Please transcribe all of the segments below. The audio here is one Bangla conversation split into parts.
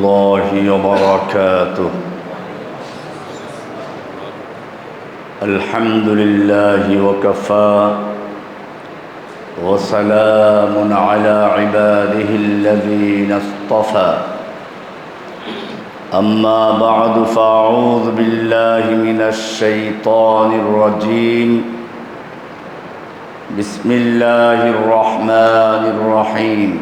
الله وبركاته. الحمد لله وكفى وسلام على عباده الذين اصطفى. أما بعد فأعوذ بالله من الشيطان الرجيم. بسم الله الرحمن الرحيم.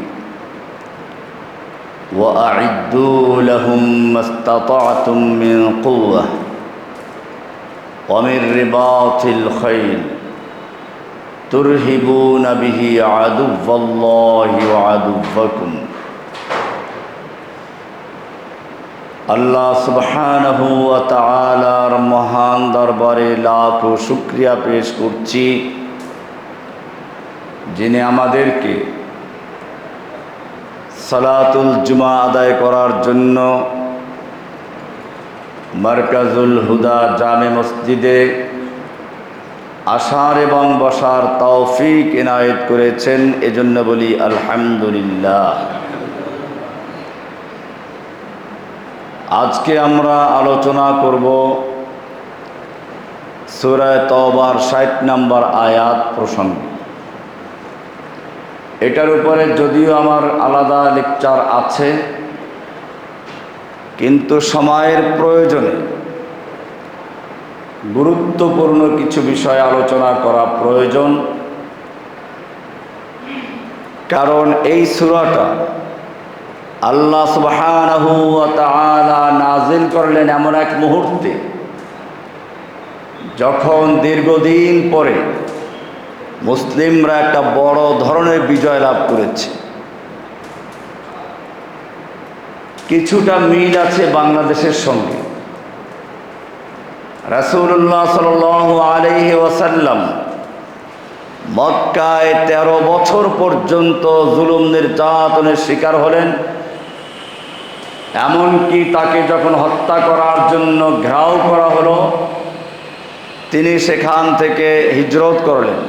وأعدوا لهم ما استطعتم من قوة ومن رباط الخيل ترهبون به عدو الله وعدوكم. আল্লাহ সুবহানাহু ওয়া তাআলার মহান দরবারে লাখ শুকরিয়া পেশ করছি, যিনি আমাদেরকে সালাতুল জুমা আদায় করার জন্য মারকাজুল হুদা জামে মসজিদে আসার এবং বসার তৌফিক ইনায়েত করেছেন। এজন্য বলি আলহামদুলিল্লাহ। আজকে আমরা আলোচনা করব সূরা তাওবার 60 নম্বর আয়াত প্রসঙ্গে। এটার উপরে যদিও আমার আলাদা লেকচার আছে, কিন্তু সময়ের প্রয়োজনে গুরুত্বপূর্ণ কিছু বিষয় আলোচনা করা প্রয়োজন। কারণ এই সূরাটা আল্লাহ সুবহানাহু ওয়া তাআলা নাজিল করলেন এমন এক মুহূর্তে, যখন দীর্ঘদিন পরে মুসলিমরা একটা বড় ধরনের বিজয় লাভ করেছে। কিছুটা মিল আছে বাংলাদেশের সঙ্গে। রাসূলুল্লাহ সাল্লাল্লাহু আলাইহি ওয়াসাল্লাম মক্কায় 13 বছর পর্যন্ত জুলুম নির্যাতনের শিকার হলেন। এমনকি তাকে যখন হত্যা করার জন্য ঘেরাও করা হলো, তিনি সেখান থেকে হিজরত করলেন।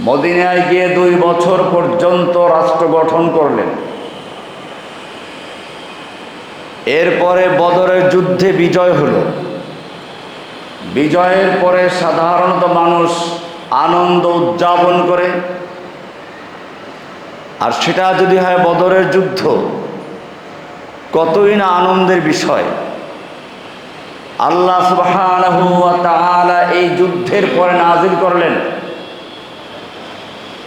মদিনায় গিয়ে 2 বছর পর্যন্ত রাষ্ট্র গঠন করলেন। এরপরে বদরের যুদ্ধে বিজয় হলো। বিজয়ের পরে সাধারণত মানুষ আনন্দ উদযাপন করে, আর সেটা যদি হয় বদরের যুদ্ধ, কতই না আনন্দের বিষয়। আল্লাহ সুবহানাহু ওয়া তাআলা এই যুদ্ধের পরে নাজিল করলেন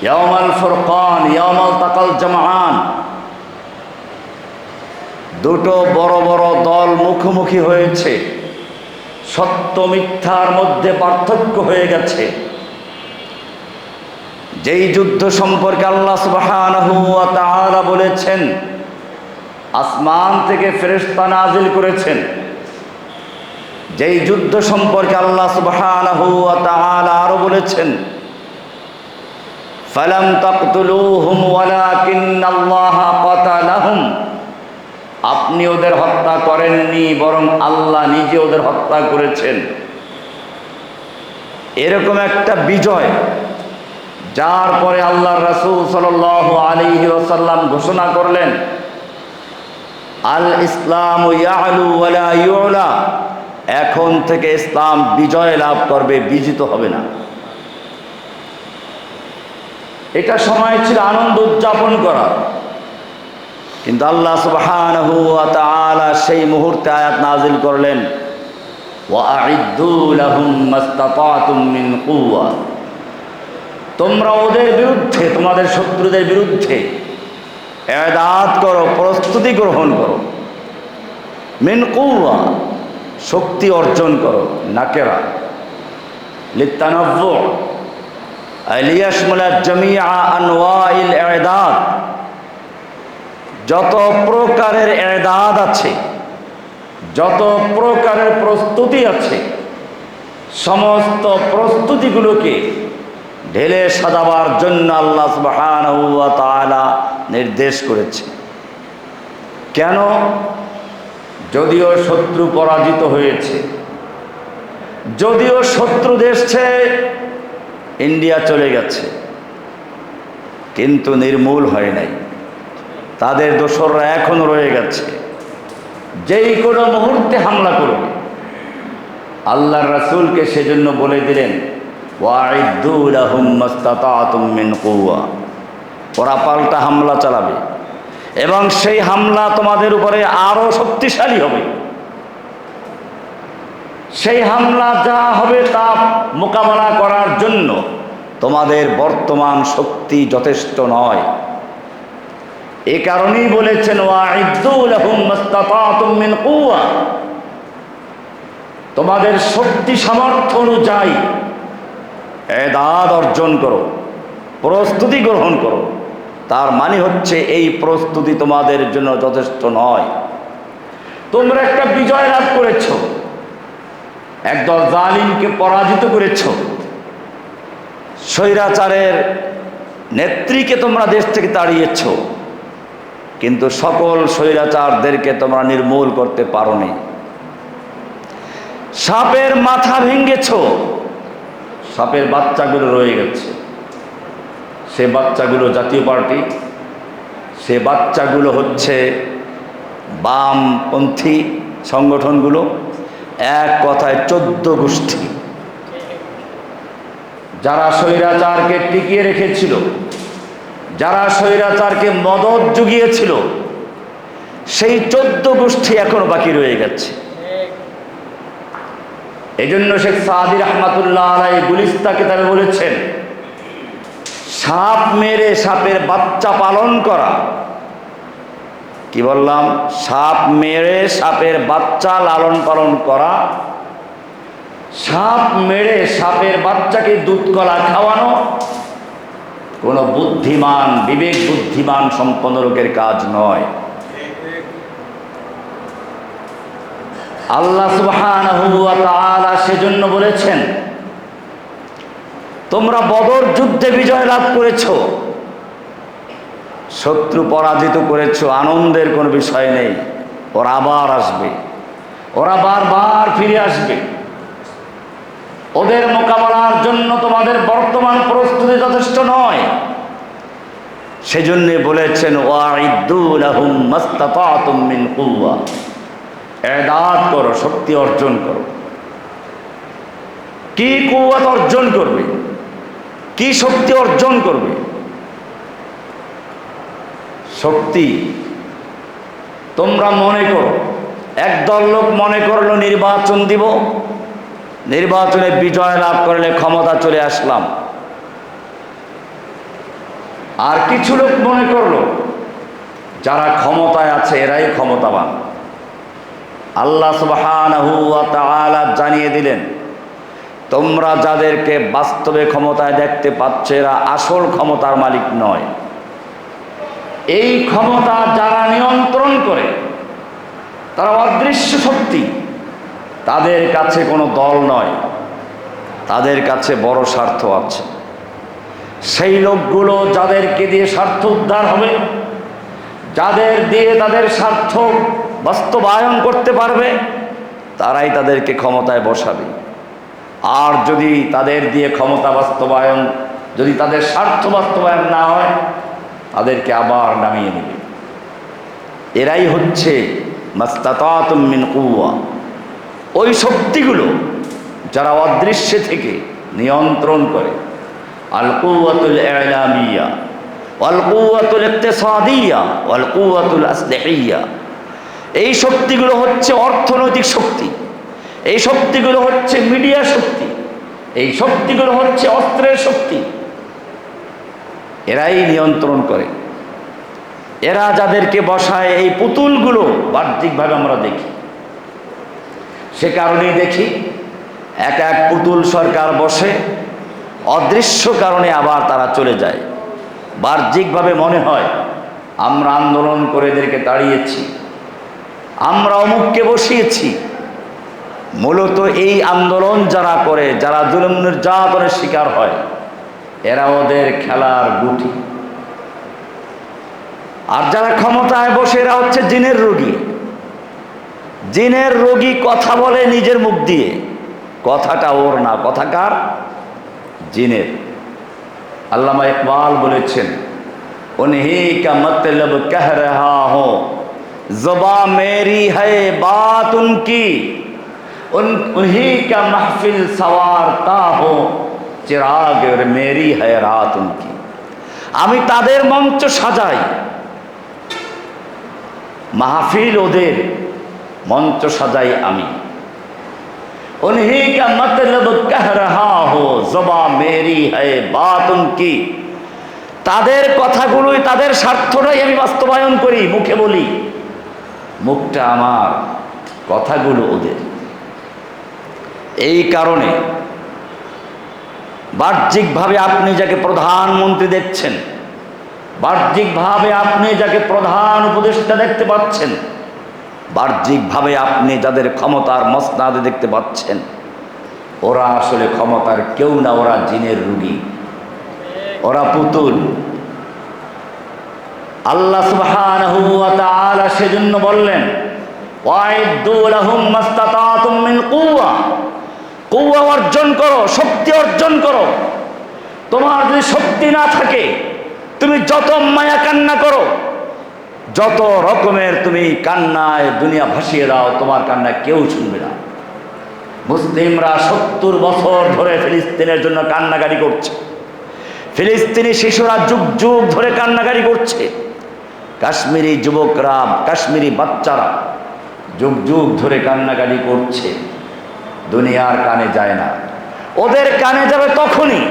ইয়াউমাল ফুরকান, ইয়াউমাল তাকাল জামআন। দুটো বড় বড় দল মুখোমুখি হয়েছে, সত্য মিথ্যার মধ্যে পার্থক্য হয়ে গেছে। যেই যুদ্ধ সম্পর্কে আল্লাহ সুবহানাহু ওয়া তাআলা বলেছেন, আসমান থেকে ফেরেশতা নাজিল করেছেন। যেই যুদ্ধ সম্পর্কে আল্লাহ সুবহানাহু ওয়া তাআলা আরো বলেছেন, ফালাম তাকতুলুহুম ওয়ালাকিন্নাল্লাহা কাতালাহুম। আপনি ওদের হত্যা করেননি, বরং আল্লাহ নিজে ওদের হত্যা করেছেন। এরকম একটা বিজয়, যার পরে আল্লাহর রাসূল সাল্লাল্লাহু আলাইহি ওয়াসাল্লাম ঘোষণা করলেন, আল ইসলামু ইয়ালু ওয়া লা ইউলা। এখন থেকে ইসলাম বিজয় লাভ করবে, বিজিত হবে না। এটা সময় ছিল আনন্দ উদযাপন করা, কিন্তু আল্লাহ সুবহানাহু ওয়া তাআলা সেই মুহূর্তে আয়াত নাজিল করলেন, ওয়া আ'ইদ্দু লাহুম মাস্তাতাতুম মিন কুওয়া। তোমরা ওদের বিরুদ্ধে, তোমাদের শত্রুদের বিরুদ্ধে ইআদাত করো, প্রস্তুতি গ্রহণ করো। মিন কুওয়া, শক্তি অর্জন করো। নাকেরা লিতানাব্বু লিয়াশমালা জামিআ আনওয়াইল ইআদাত। যত প্রকারের ইআদাত আছে, যত প্রকারের প্রস্তুতি আছে, সমস্ত প্রস্তুতিগুলোকে ঢেলে সাজাবার জন্য আল্লাহ সুবহানাহু ওয়া তাআলা নির্দেশ করেছে। কেন? যদিও শত্রু পরাজিত হয়েছে, যদিও শত্রু দেশ ছেড়ে ইন্ডিয়া চলে গেছে, কিন্তু নির্মূল হয় নাই। তাদের দোসররা এখনো রয়ে গেছে, যেই কোনো মুহূর্তে হামলা করবে। আল্লাহর রাসূলকে সেজন্য বলে দিলেন, ওয়াইদ্দু লাহুম মাস্তাতাতুম মিন কুওয়া, ওরা পাল্টা হামলা চালাবে এবং সেই হামলা তোমাদের উপরে আরো শক্তিশালী হবে। সেই হামলা যা হবে তা মোকাবেলা করার জন্য তোমাদের বর্তমান শক্তি যথেষ্ট নয়। এ কারণেই বলেছেন, ওয়াইদ্দু লাহুম মাস্তাতাতুম মিন কুওয়া, তোমাদের শক্তি সামর্থ্য অনুযায়ী এদাদ অর্জন করো, প্রস্তুতি গ্রহণ করো। তার মানে হচ্ছে এই প্রস্তুতি তোমাদের জন্য যথেষ্ট নয়। তোমরা একটা বিজয় লাভ করেছ, একদল জালিমকে পরাজিত করেছ, স্বৈরাচারের নেত্রীকে তোমরা দেশ থেকে তাড়িয়েছ, কিন্তু সকল স্বৈরাচারদেরকে তোমরা নির্মূল করতে পারোনি। সাপের মাথা ভেঙেছ, সাপের বাচ্চাগুলো রয়ে গেছে। সে বাচ্চাগুলো জাতীয় পার্টি, সে বাচ্চাগুলো হচ্ছে বামপন্থী সংগঠনগুলো, এক কথায় 14 গোষ্ঠী, যারা স্বৈরাচারকে টিকিয়ে রেখেছিল, যারা স্বৈরাচারকে মদদ জুগিয়েছিল, সেই 14 গোষ্ঠী এখনো বাকি রয়ে গেছে। এই জন্য শেখ সাদি রহমাতুল্লাহ আলাইহি গুলিস্তা কিতাবে বলেছেন, সাপ মেরে সাপের বাচ্চা পালন করা, কি বললাম, সাপ মেরে সাপের বাচ্চা লালন পালন করা, সাপ মেরে সাপের বাচ্চাকে দুধ কলা খাওয়ানো কোনো বুদ্ধিমান, বিবেক বুদ্ধিমান সম্পন্ন লোকের কাজ নয়। আল্লাহ সুবহানাহু ওয়া তাআলা সেজন্য বলেছেন, তোমরা বদর যুদ্ধে বিজয় লাভ করেছো, শত্রু পরাজিত করেছো, আনন্দের কোনো বিষয় নেই। ওরা আবার আসবে, ওরা বারবার ফিরে আসবে। ওদের মোকাবেলার জন্য তোমাদের বর্তমান প্রস্তুতি যথেষ্ট নয়। সেজন্য বলেছেন, ওয়াইদ্দু লাহুম মাস্তাতাতুম মিন কুওয়া, এদাদ করো, শক্তি অর্জন করো। কি কুওয়াত অর্জন করবে, কি শক্তি অর্জন করবে? শক্তি তোমরা মনে করো, একদল লোক মনে করলো নির্বাচন দিব, নির্বাচনে বিজয় লাভ করলে ক্ষমতা চলে আসলাম। আর কিছু লোক মনে করলো যারা ক্ষমতায় আছে এরাই ক্ষমতাবান। আল্লাহ সুবহানাহু ওয়া তাআলা জানিয়ে দিলেন, তোমরা যাদেরকে বাস্তবে ক্ষমতায় দেখতে পাচ্ছ এরা আসল ক্ষমতার মালিক নয়। এই ক্ষমতা যারা নিয়ন্ত্রণ করে তারা অদৃশ্য শক্তি। তাদের কাছে কোনো দল নয়, তাদের কাছে বড় স্বার্থ আছে। সেই লোকগুলো যাদেরকে দিয়ে স্বার্থ উদ্ধার হবে, যাদের দিয়ে তাদের স্বার্থ বাস্তবায়ন করতে পারবে, তারাই তাদেরকে ক্ষমতায় বসাবে। আর যদি তাদের দিয়ে ক্ষমতা বাস্তবায়ন, যদি তাদের স্বার্থ বাস্তবায়ন না হয়, তাদেরকে আবার নামিয়ে নেবে। এরাই হচ্ছে মাস্তাতাতুম মিন কুওয়া, ওই শক্তিগুলো যারা অদৃশ্য থেকে নিয়ন্ত্রণ করে। আল কুওয়াতুল ইলামিয়া ওয়াল কুওয়াতুল ইকতিসাদিয়া ওয়াল কুওয়াতুল আসলিহিয়া, এই শক্তিগুলো হচ্ছে অর্থনৈতিক শক্তি, এই শক্তিগুলো হচ্ছে মিডিয়া শক্তি, এই শক্তিগুলো হচ্ছে অস্ত্রের শক্তি। এরাই নিয়ন্ত্রণ করে। এরা যাদেরকে বসায়, এই পুতুলগুলো বাহ্যিকভাবে আমরা দেখি, সে কারণেই দেখি এক এক পুতুল সরকার বসে, অদৃশ্য কারণে আবার তারা চলে যায়। বাহ্যিকভাবে মনে হয় আমরা আন্দোলন করে এদেরকে তাড়িয়েছি, আমরা অমুককে বসিয়েছি। মূলত এই আন্দোলন যারা করে, যারা জুলুম নির্যাতনের শিকার হয়, এরা ওদের খেলার গুটি। আর যারা ক্ষমতায় বসে এরা হচ্ছে জিনের রোগী। জিনের রোগী কথা বলে নিজের মুখ দিয়ে, কথাটা ওর না, কথা কার? জিনের। আল্লামা ইকবাল বলেছেন, उन्हीं का मतलब कह रहा हूँ, ज़ुबां मेरी है बात उनकी, उन्हीं का महफिल सवारता हो, चिराग और मेरी है रात उनकी। আমি তাদের মঞ্চ সাজাই, মাহফিল ওদের, মঞ্চ সাজাই আমি। उन्हीं का मतलब कह रहा हो, ज़ुबां मेरी है बात उनकी। তাদের কথাগুলোই, তাদের স্বার্থটাই আমি বাস্তবায়ন করি, মুখে বলি, মুখটা আমার, কথাগুলো ওদের। এই কারণে বাহ্যিকভাবে আপনি যাকে প্রধানমন্ত্রী দেখছেন, বাহ্যিকভাবে আপনি যাকে প্রধান উপদেষ্টা দেখতে পাচ্ছেন, বাহ্যিকভাবে আপনি যাদের ক্ষমতার মসনাদে দেখতে পাচ্ছেন, ওরা আসলে ক্ষমতার কেউ না, ওরা জিনের রোগী, ওরা পুতুল। আল্লাহ সুবহানাহু ওয়া তাআলা সেজন্য বললেন, ওয়াইদু লাহুম মাস্তাতাতুম মিন কুওয়া, কুওয়া অর্জন করো, শক্তি অর্জন করো। তোমার যদি শক্তি না থাকে, তুমি যত মায়া কান্না করো, যত রকমের তুমি কান্নায় দুনিয়া ভাসিয়ে দাও, তোমার কান্না কেউ শুনবে না। মুসলিমরা 70 বছর ধরে ফিলিস্তিনের জন্য কান্নাকারি করছে, ফিলিস্তিনি শিশুরা যুগ যুগ ধরে কান্নাকারি করছে, কাশ্মীরি যুবকরা, কাশ্মীরি বাচ্চারা যুগ যুগ ধরে কান্নাকারি করছে, দুনিয়ার কানে যায় না। ওদের কানে যাবে তখনই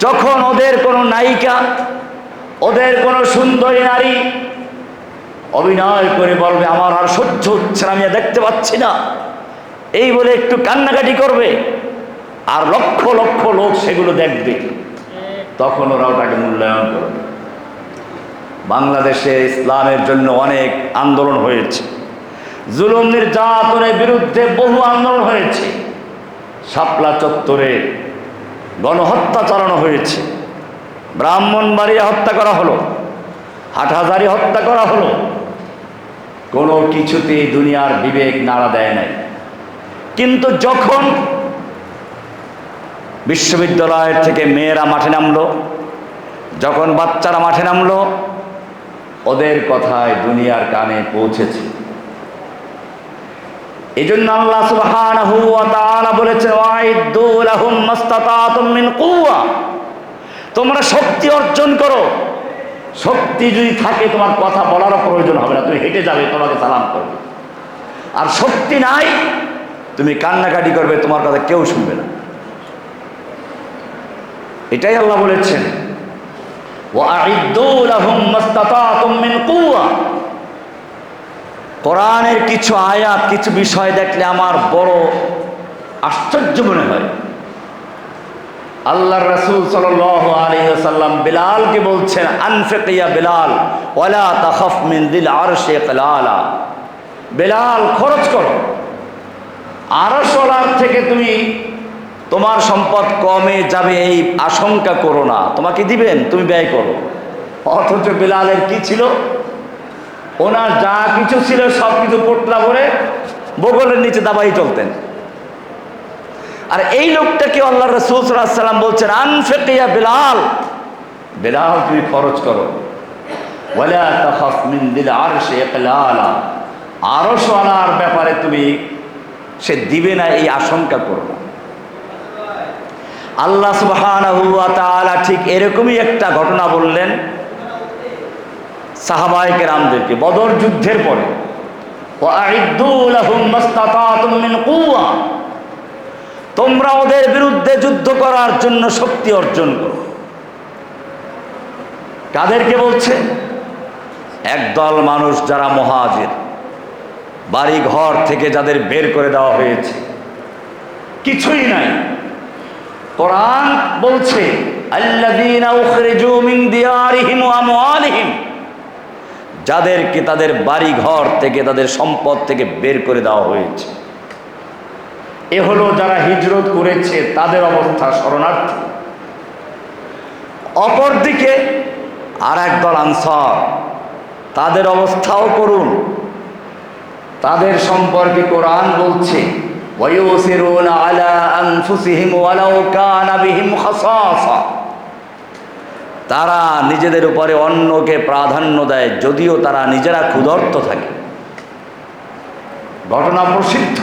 যখন ওদের কোনো নায়িকা, ওদের কোনো সুন্দরী নারী অভিনয় করে বলবে, আমার আর সহ্য হচ্ছে না, আমি আর দেখতে পাচ্ছি না, এই বলে একটু কান্নাকাটি করবে, আর লক্ষ লক্ষ লোক সেগুলো দেখবে, তখন ওরা ওটাকে মূল্যায়ন করবে। বাংলাদেশে ইসলামের জন্য অনেক আন্দোলন হয়েছে, জুলুম নির্যাতনের বিরুদ্ধে বহু আন্দোলন হয়েছে, শাপলা চত্বরে গণহত্যা চালানো হয়েছে, ব্রাহ্মণবাড়িয়া হত্যা করা হলো, হাটহাজারী হত্যা করা হলো, কোনো কিছুতেই দুনিয়ার বিবেক নাড়া দেয় নাই। কিন্তু যখন বিশ্ববিদ্যালয়ের থেকে মেয়েরা মাঠে নামলো, যখন বাচ্চারা মাঠে নামলো, ওদের কথায় দুনিয়ার কানে পৌঁছেছে। এই জন্য আল্লাহ সুবহানাহু ওয়া তাআলা বলেছেন, ওয়াইদু লাহুম মাস্তাতাতুম মিন কুওয়া, তোমরা শক্তি অর্জন করো। শক্তি যদি থাকে, তোমার কথা বলারও প্রয়োজন হবে না, তুমি হেঁটে যাবে, তোমাকে সালাম করবে। আর শক্তি নাই, তুমি কান্নাকাটি করবে, তোমার কথা কেউ শুনবে না। এটাই আল্লাহ বলেছেন, ওয়াইদু লাহুম মাস্তাতাতুম মিন কুওয়া। কোরআনের কিছু আয়াত, কিছু বিষয় দেখলে আমার বড় আশ্চর্য মনে হয়। আল্লাহর রাসূল সাল্লাল্লাহু আলাইহি ওয়াসাল্লাম বিলালকে বলছেন, আনফিক ইয়া বিলাল ওয়ালা তাখাফ মিন দিল আরশি ইকলালা। বিলাল, খরচ করো, আরশওয়ালার থেকে তুমি তোমার সম্পদ কমে যাবে এই আশঙ্কা করো না, তোমাকে দিবেন, তুমি ব্যয় করো। অথচ বিলালের কি ছিল? ওনার যা কিছু ছিল সব কিছু পোটলা ভরে বগলের নিচে দাবাই চলতেন। আর এই লোকটাকে আল্লাহ রাসূল সাল্লাল্লাহু আলাইহি ওয়াসাল্লাম বলছেন, আনফিক ইয়া বিলাল, বিলাল তুমি খরচ করো, ওয়ালা তাখাফ মিন দিল আরশি ইকলালা, আরশওয়ালার ব্যাপারে তুমি সে দিবে না এই আশঙ্কা করো না। আল্লাহ সুবহানাহু ওয়া তাআলা ঠিক এরকমই একটা ঘটনা বললেন সাহাবায়ে কেরামদেরকে বদর যুদ্ধের পরে, ওয়াইদু লাহুম মাস্তাতাতুম মিন কুওয়া, তোমরা ওদের বিরুদ্ধে যুদ্ধ করার জন্য শক্তি অর্জন করো। কাদেরকে বলছে? একদল মানুষ যারা মুহাজির, বাড়ি ঘর থেকে যাদের বের করে দেওয়া হয়েছে, কিছুই নাই। কোরআন বলছে, আল্লাযীনা উখরিজু মিন দিয়ারিহিম ওয়া আমওয়ালিহিম, যাদেরকে তাদের বাড়ি ঘর থেকে, তাদের সম্পদ থেকে বের করে দেওয়া হয়েছে। এ হলো যারা হিজরত করেছে, তাদের অবস্থা শরণার্থী। অপরদিকে আর একদল আনসার, তাদের অবস্থাও করুন। তাদের সম্পর্কে কোরআন বলছে, ওয়ায়ুসিরুনা আলা আনফুসিহিম ওয়ালাউ কানা বিহিম খাসাসা, তারা নিজেদের উপরে অন্যকে প্রাধান্য দেয়, যদিও তারা নিজেরা ক্ষুধার্ত থাকে। ঘটনা প্রসিদ্ধ,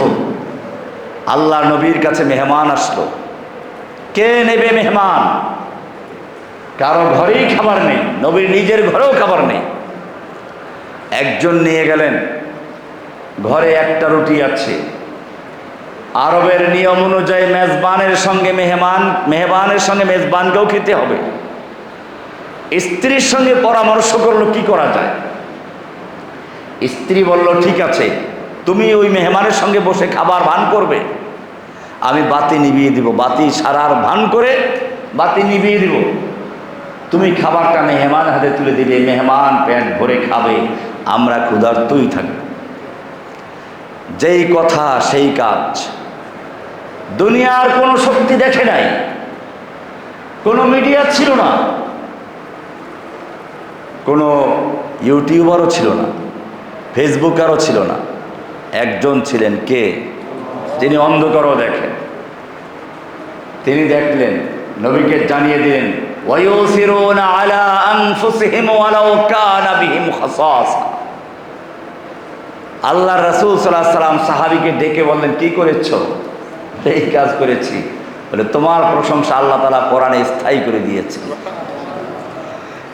আল্লাহ নবীর কাছে মেহমান আসলো। কে নেবে মেহমান? কারো ঘরেই খাবার নেই, নবীর নিজের ঘরেও খাবার নেই। একজন নিয়ে গেলেন, ঘরে একটা রুটি আছে। আরবের নিয়ম অনুযায়ী মেজবানের সঙ্গে মেহমানের সঙ্গে মেজবানকেও খেতে হবে। স্ত্রীর সঙ্গে পরামর্শ করলো কি করা যায়। স্ত্রী বলল, ঠিক আছে, তুমি ওই মেহমানের সঙ্গে বসে খাবার ভান করবে, আমি বাতি নিভিয়ে দিব। বাতি সারার ভান করে বাতি নিভিয়ে দিব, তুমি খাবারটা মেহমান হাতে তুলে দিবে, মেহমান পেট ভরে খাবে, আমরা ক্ষুধার্তই থাকব। যেই কথা সেই কাজ। দুনিয়ার কোনো শক্তি দেখে নাই, কোনো মিডিয়া ছিল না, কোনো ইউটিউবারও ছিল না, ফেসবুকারও ছিল না। একজন ছিলেন, কে? যিনি অন্ধকারও দেখেন। তিনি দেখলেন, নবীকে জানিয়ে দিলেন, ওয়ায়ুসিরুনা আলা আনফুসিহিম ওয়ালাউ কানা বিহিম খাসাসা। আল্লাহর রাসূল সাল্লাল্লাহু আলাইহি সাল্লাম সাহাবীকে ডেকে বললেন, কি করেছো? এই কাজ করেছি। বলে, তোমার প্রশংসা আল্লাহ তাআলা কোরআনে স্থায়ী করে দিয়েছে।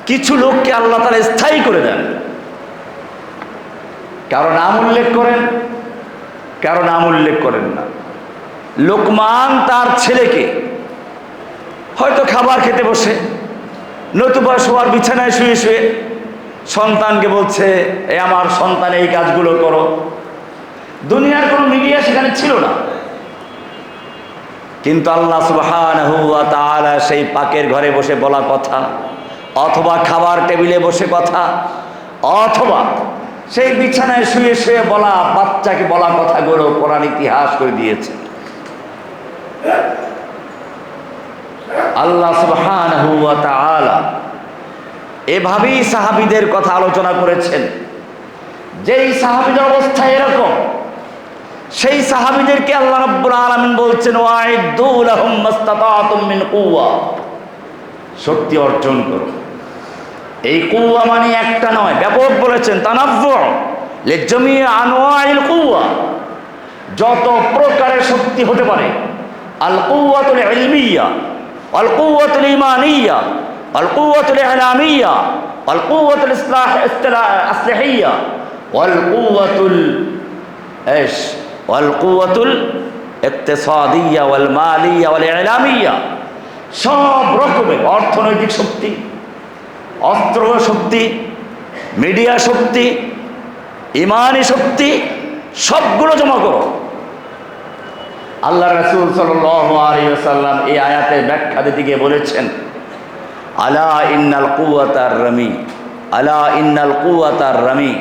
কিছু লোককে আল্লাহ তাআলা স্থায়ী করে দেন, কারো নাম উল্লেখ করেন, কারো নাম উল্লেখ করেন না। লোকমান তার ছেলেকে হয়তো খাবার খেতে বসে, নতুবা শোয়ার বিছানায় শুয়ে শুয়ে সন্তানকে বলছে, এ আমার সন্তান, এই কাজগুলো করো। দুনিয়ার কোনো মিডিয়া সেখানে ছিল না, কিন্তু আল্লাহ সুবহানাহু ওয়া তাআলা সেই পাকের ঘরে বসে বলা কথা, অথবা খাবার টেবিলে বসে কথা, অথবা সেই বিছানায় শুয়ে শুয়ে বলা, বাচ্চাকে বলা কথাগুলো কোরআন ইতিহাস করে দিয়েছে। আল্লাহ সুবহানাহু ওয়া তাআলা এভাবেই সাহাবীদের কথা আলোচনা করেছেন। যেই সাহাবীদের অবস্থা এরকম, সেই সাহাবীদেরকে আল্লাহ রাব্বুল আলামিন বলছেন, ওয়াইদু লাহুম মাসতাতাতুম মিন কুওয়া, শক্তি অর্জন করো। এই কুওয়া মানে একটা নয়, ব্যাপক বলেছেন। তানাফ্ফু লিজামি আনওয়াইল কুওয়া, যত প্রকারের শক্তি হতে পারে। আল কুওয়াতুল ইলমিয়া, আল কুওয়াতুল ঈমানিয়া, আল কুওয়াতুল ইলামিয়া, আল কুওয়াতুল আসলিহিয়া, ওয়াল কুওয়াতুল ইশ ওয়াল কুওয়াতুল ইকতিসাদিয়া ওয়াল মালিয়া ওয়াল ইলামিয়া। সব রকমের অর্থনৈতিক শক্তি, অস্ত্র শক্তি, মিডিয়া শক্তি, ইমানি শক্তি, সবগুলো জমা করো। আল্লাহ রাসূল সাল্লাল্লাহু আলাইহি ওয়াসাল্লাম এই আয়াতের ব্যাখ্যা দিতে গিয়ে বলেছেন, আলা ইন্নাল কুওয়াতার রামি, আলা ইন্নাল কুওয়াতার রামি,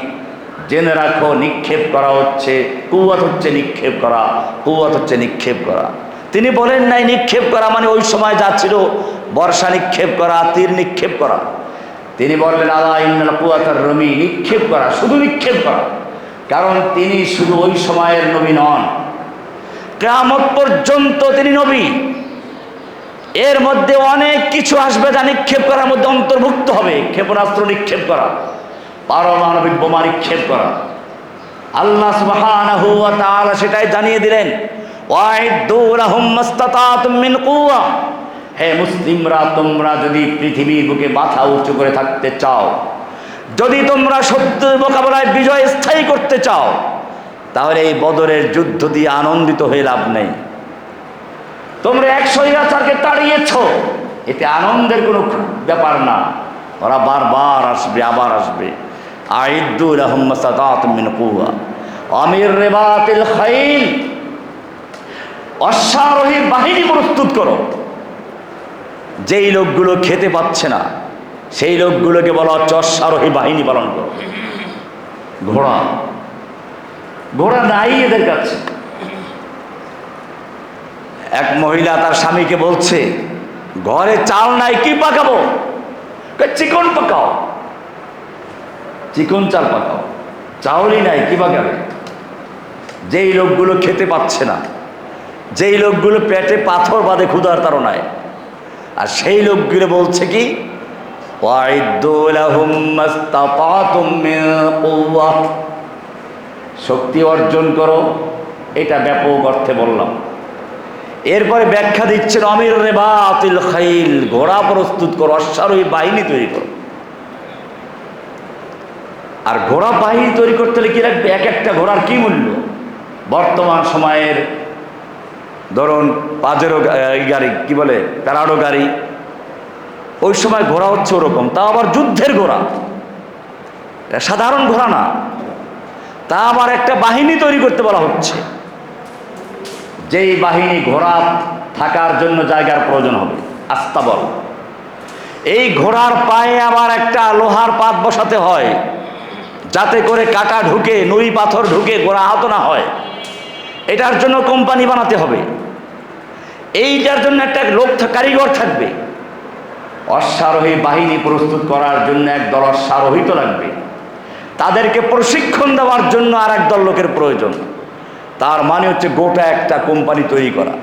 জেনে রাখো নিক্ষেপ করা হচ্ছে, কুওয়াত হচ্ছে নিক্ষেপ করা, কুওয়াত হচ্ছে নিক্ষেপ করা। তিনি বলেন নাই নিক্ষেপ করা মানে ওই সময় যা ছিল বর্ষা নিক্ষেপ করা, তীর নিক্ষেপ করা। তিনি বললেন আলা ইন্নাল কুওয়াতার রামি, নিক্ষেপ করা, শুধু নিক্ষেপ করা। কারণ তিনি শুধু ওই সময়ের নবী নন, কিয়ামত পর্যন্ত তিনি নবী। এর মধ্যে অনেক কিছু আসবে যা নিক্ষেপ করার মধ্যে অন্তর্ভুক্ত হবে। ক্ষেপণাস্ত্র নিক্ষেপ করা, পারমাণবিক বোমা নিক্ষেপ করা। আল্লাহ সুবহানাহু ওয়া তাআলা সেটাই জানিয়ে দিলেন, ওয়াইদু লাহুম মাসতাতাতুম মিন কুওয়া। হে মুসলিমরা, তোমরা যদি পৃথিবীর বুকে মাথা উঁচু করে থাকতে চাও, যদি তোমরা শত্রুর মোকাবেলায় বিজয় স্থায়ী করতে চাও, তাহলে এই বদরের যুদ্ধ দিয়ে আনন্দিত হয়ে লাভ নেই। তোমরা এক স্বৈরাচারকে তাড়িয়েছ, এতে আনন্দের কোনো ব্যাপার না। ওরা বারবার আসবে, আবার আসবে। আইদ্দু লাহুম মাসতাতাতুম মিন কুওয়া আমির রিবাতিল খাইল, অশ্বারোহী বাহিনী প্রস্তুত করো। যেই লোকগুলো খেতে পাচ্ছে না, সেই লোকগুলোকে বলা হচ্ছে অশ্বারোহী বাহিনী পালন করো। ঘোড়া ঘোড়া নাই এদের কাছে। এক মহিলা তার স্বামীকে বলছে, ঘরে চাল নাই, কি পাকাবো? চিকন পাকাও, চিকন চাল পাকাও। চাউলই নাই, কি পাকাবে? যেই লোকগুলো খেতে পাচ্ছে না, যেই লোকগুলো পেটে পাথর বাঁধে ক্ষুধার তাড়নায়, আর সেই লোকগুলো বলছে কি ওয়াইদ্দু লাহুম মাস্তাতাতুম মিন কুওয়া, শক্তি অর্জন করো, এটা ব্যাপক অর্থে বললাম। এরপরে ব্যাখ্যা দিচ্ছেন আমির রিবাতিল খাইল, ঘোড়া প্রস্তুত করো, অশ্বারোহী বাহিনী তৈরি করো। আর ঘোড়া বাহিনী তৈরি করতে হলে কি লাগবে? এক একটা ঘোড়ার কি মূল্য? বর্তমান সময়ের ধরুন পাজেরো গাড়ি, কি বলে, প্যারাডো গাড়ি, ওই সময় ঘোড়া হচ্ছে ওরকম, তা আবার যুদ্ধের ঘোড়া, সাধারণ ঘোড়া না, তা আবার একটা বাহিনী তৈরি করতে বলা হচ্ছে। যেই বাহিনী, ঘোড়া থাকার জন্য জায়গার প্রয়োজন হবে, আস্তাবল। এই ঘোড়ার পায়ে আবার একটা লোহার পাত বসাতে হয়, যাতে করে কাটা ঢুকে, নুড়ি পাথর ঢুকে ঘোড়া আহত না হয়। এটার জন্য কোম্পানি বানাতে হবে, এইটার জন্য একটা লোক, কারিগর থাকবে। অশ্বারোহী বাহিনী প্রস্তুত করার জন্য একদল অশ্বারোহী তো লাগবে, তাদেরকে প্রশিক্ষণ দেওয়ার জন্য আর একদল লোকের প্রয়োজন। তার মানে হচ্ছে গোটা একটা কোম্পানি তৈরি করা।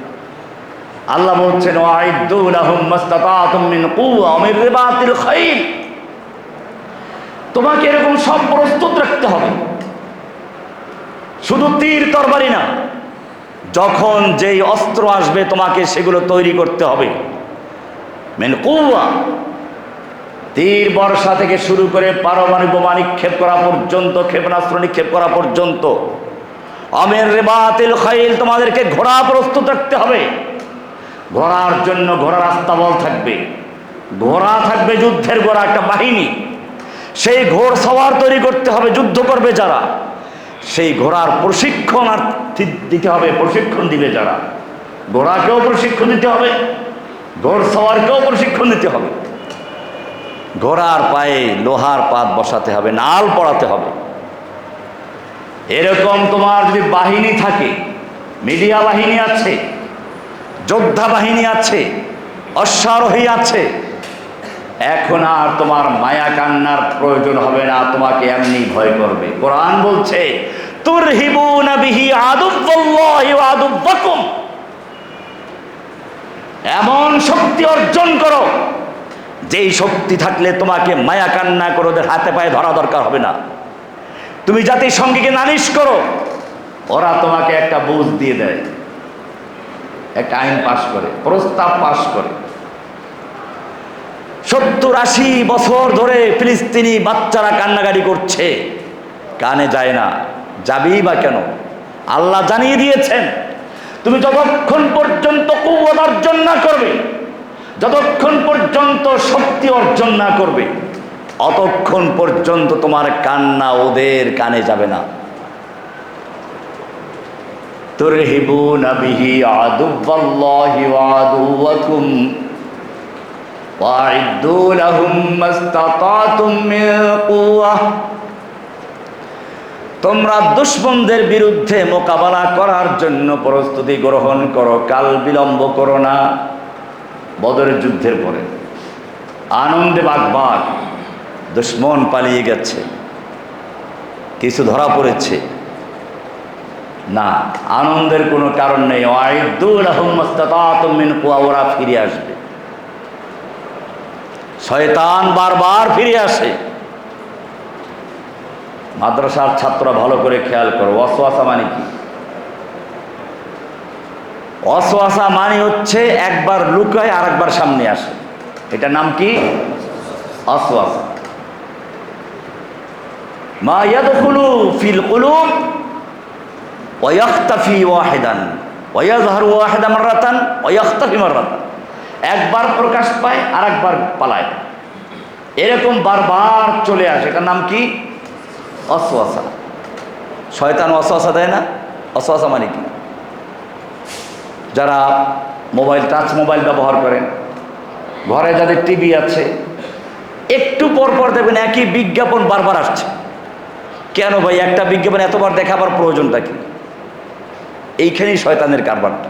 আল্লাহ বলছেন ওয়াইদ্দু লাহুম মাস্তাতাতুম মিন কুওয়া ওয়া মিন রিবাতিল খাইল, তোমাকে এরকম সব প্রস্তুত রাখতে হবে, শুধু তীর তরবারি না, যখন যেই অস্ত্র আসবে তোমাকে সেগুলো তৈরি করতে হবে। মিন কুওয়া, তীর বর্ষা থেকে শুরু করে পারমাণবিক বোমা নিক্ষেপ করা পর্যন্ত, ক্ষেপণাস্ত্র নিক্ষেপ করা পর্যন্ত। আমির রিবাতিল খাইল, তোমাদেরকে ঘোড়া প্রস্তুত রাখতে হবে। ঘোড়ার জন্য ঘোড়ার আস্তাবল থাকবে, ঘোড়া থাকবে যুদ্ধের ঘোড়া, একটা বাহিনী। সেই ঘোড় সওয়ার তৈরি করতে হবে, যুদ্ধ করবে যারা, সেই ঘোড়ার প্রশিক্ষণ আর দিতে হবে, প্রশিক্ষণ দিবে যারা, ঘোড়াকেও প্রশিক্ষণ দিতে হবে, ঘোড় সওয়ারকেও প্রশিক্ষণ দিতে হবে। ঘোড়ার পায়ে লোহার পাত বসাতে হবে, নাল পড়াতে হবে। এরকম তোমার যদি বাহিনী থাকে, মিডিয়া বাহিনী আছে, যোদ্ধা বাহিনী আছে, অশ্বারোহী আছে, এখন আর তোমার মায়া কান্নার প্রয়োজন হবে না, তোমাকে এমনি ভয় করবে। কোরআন বলছে তুরহিবুনা বিহি আদুওয়াল্লাহি ওয়া আদুওয়াকুম, এমন শক্তি অর্জন করো যেই শক্তি থাকলে তোমাকে মায়া কান্না করে ওদের হাতে পায়ে ধরা দরকার হবে না। তুমি জাতিসংঘকে নালিশ করো, ওরা তোমাকে একটা বুঝ দিয়ে দেয়, একটা আইন পাশ করে, প্রস্তাব পাশ করে। 70-80 বছর ধরে ফিলিস্তিনি বাচ্চারা কান্নাকাটি করছে, কানে যায় না, যাবেই বা কেন? আল্লাহ জানিয়ে দিয়েছেন তুমি যতক্ষণ পর্যন্ত কুওয়াত অর্জন না করবে, যতক্ষণ পর্যন্ত শক্তি অর্জন না করবে, অতক্ষণ পর্যন্ত তোমার কান্না ওদের কানে যাবে না। তুরহিবুনা বিহি আদুওয়াল্লাহি ওয়া আদুওয়াকুম ওয়াইদ্দু লাহুম মাস্তাতাতুম মিন কুওয়া, তোমরা দুশমনদের বিরুদ্ধে মোকাবেলা করার জন্য প্রস্তুতি গ্রহণ করো, কাল বিলম্ব করো না। বদরের যুদ্ধের পরে আনন্দে বাগবাগ, দুশমন পালিয়ে গেছে, কিছু ধরা পড়েছে না, আনন্দের কোনো কারণ নেই। ওয়াইদ্দু লাহুম মাস্তাতাতুম মিন কুওয়া, ওরা ফিরে আসবে। শয়তান বারবার ফিরে আসে। মাদ্রাসার ছাত্ররা ভালো করে খেয়াল করো, ওয়াসওয়াসা মানে কি? ওয়াসওয়াসা মানে হচ্ছে একবার লুকায় আর একবার সামনে আসে, এটা নাম কি? ওয়াসওয়াসা। মা ইয়াদখুলু ফিল কুলুব ওয়া ইয়াখতাফি ওয়াহিদান ওয়া ইয়াযহারু ওয়াহিদা মাররাতান ওয়া ইয়াখতাফি মাররাতান, একবার প্রকাশ পায় আর একবার পালায়, এরকম বারবার চলে আসে, এটার নাম কি? ওয়াসওয়াসা। শয়তান ওয়াসওয়াসা দেয় না? ওয়াসওয়াসা মানে কি? যারা মোবাইল, টাচ মোবাইল ব্যবহার করেন, ঘরে যাদের টিভি আছে, একটু পর পর দেখবেন একই বিজ্ঞাপন বারবার আসছে। কেন ভাই একটা বিজ্ঞাপন এতবার দেখাবার প্রয়োজনটা কি? এইখানেই শয়তানের কারবারটা।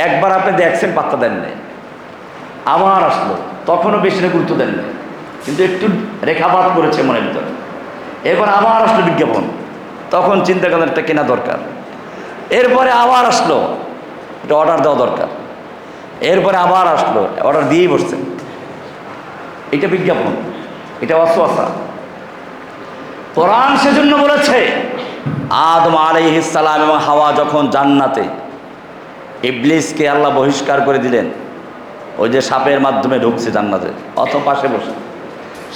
একবার আপনি দেখছেন, পাত্তা দেন নাই, আবার আসলো, তখনও বেশি গুরুত্ব দেন নাই, কিন্তু একটু রেখাপাত করেছে মনের ভিতরে, এরপর আবার আসলো বিজ্ঞাপন, তখন চিন্তা করেন একটা কেনা দরকার, এরপরে আবার আসলো, এটা অর্ডার দেওয়া দরকার, এরপরে আবার আসলো, অর্ডার দিয়েই বসছেন। এটা বিজ্ঞাপন, এটা ওয়াসওয়াসা। কোরআন সেজন্য বলেছে আদম আলাইহিস সালাম এবং হাওয়া যখন জান্নাতে, ইবলিসকে আল্লাহ বহিষ্কার করে দিলেন, ওই যে সাপের মাধ্যমে ঢুকছে জান্নাতে, অত পাশে বসে,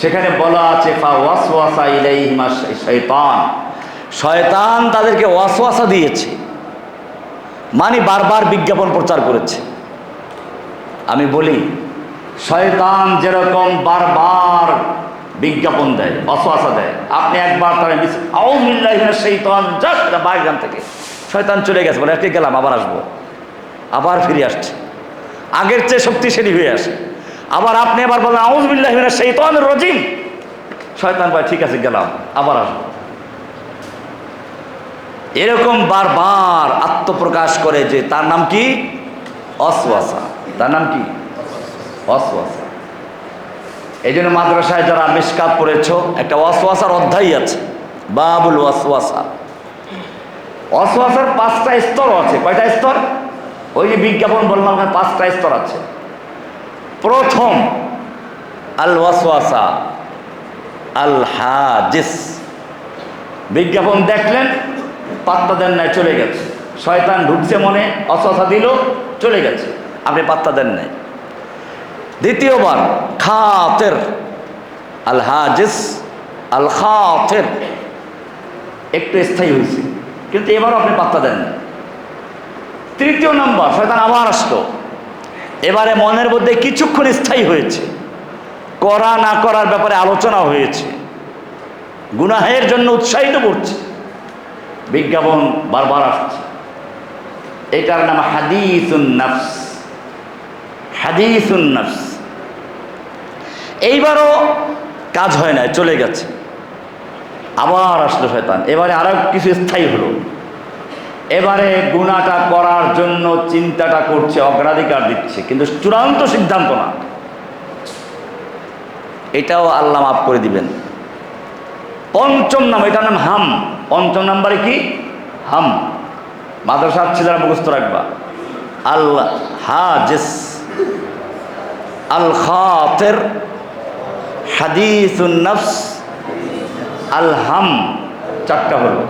সেখানে বলা আছে ফাওয়াসওয়াসা ইলাইহিমা শাইতান, শয়তান তাদেরকে ওয়াসওয়াসা দিয়েছে, মানে বারবার বিজ্ঞাপন প্রচার করেছে। আমি বলি, শয়তান যেরকম বারবার বিজ্ঞাপন দেয়, ওয়াসওয়াসা দেয়, আপনি একবার তার আউযু বিল্লাহি মিনাশ শাইতান জাস্ট বাইরে থেকে শয়তান চলে গেছে, বলে আজকে গেলাম, আবার আসবো, আবার ফিরে আসছে, আগের চেয়ে শক্তিশালী হয়ে আসে। আবার আপনি আবার বলেন আউযু বিল্লাহি মিনাশ শাইতানির রাজিম, শয়তান বলে ঠিক আছে গেলাম, আবার আসবো। এরকম বারবার আত্মপ্রকাশ করে যে তার নাম কি? ওয়াসওয়াসা। তার নাম কি? ওয়াসওয়াসা। এই জন্য মাদ্রাসায় যারা মিশকাত পড়েছ, একটা ওয়াসওয়াসার অধ্যায় আছে, বাবুল ওয়াসওয়াসা। ওয়াসওয়াসার 5টা স্তর আছে। কয়টা স্তর? ওই যে বিজ্ঞাপন বললাম, 5টা স্তর আছে। প্রথম আল ওয়াসওয়াসা আল হাজিস, বিজ্ঞাপন দেখলেন, পাত্তা দেন নাই, চলে গেছে, শয়তান ঢুকছে মনে, ওয়াসওয়াসা দিল, চলে গেছে, আপনি পাত্তা দেন নাই। দ্বিতীয়বার খাতের, আল হাজিস আল খাতের, একটু স্থায়ী হয়েছে, কিন্তু এবারও আপনি পাত্তা দেন না। তৃতীয় নম্বর, শয়তান আবার আসলো, এবারে মনের মধ্যে কিছুক্ষণ স্থায়ী হয়েছে, করা না করার ব্যাপারে আলোচনা হয়েছে, গুনাহের জন্য উৎসাহিত করছে, বিজ্ঞাপন বারবার আসছে। এটার নাম হাদিসুন নাফস। হাদিসুন নাফস। এইবারও কাজ হয় না, চলে গেছে, আবার আসলো শয়তান, এবারে আরো কিছু স্থায়ী হলো, এবারে গুনাহটা করার জন্য চিন্তাটা করছে, অগ্রাধিকার দিচ্ছে, কিন্তু চূড়ান্ত সিদ্ধান্ত না। এটাও আল্লাহ মাফ করে দিবেন। পঞ্চম নাম, এটার নাম হাম। পঞ্চম নাম্বারে কি? হাম। মাদ্রাসার ছেলেরা মুখস্থ রাখবা। আল হাজিস আল খাতির হাদিসুন নফস আল হাম, 4টা হলো।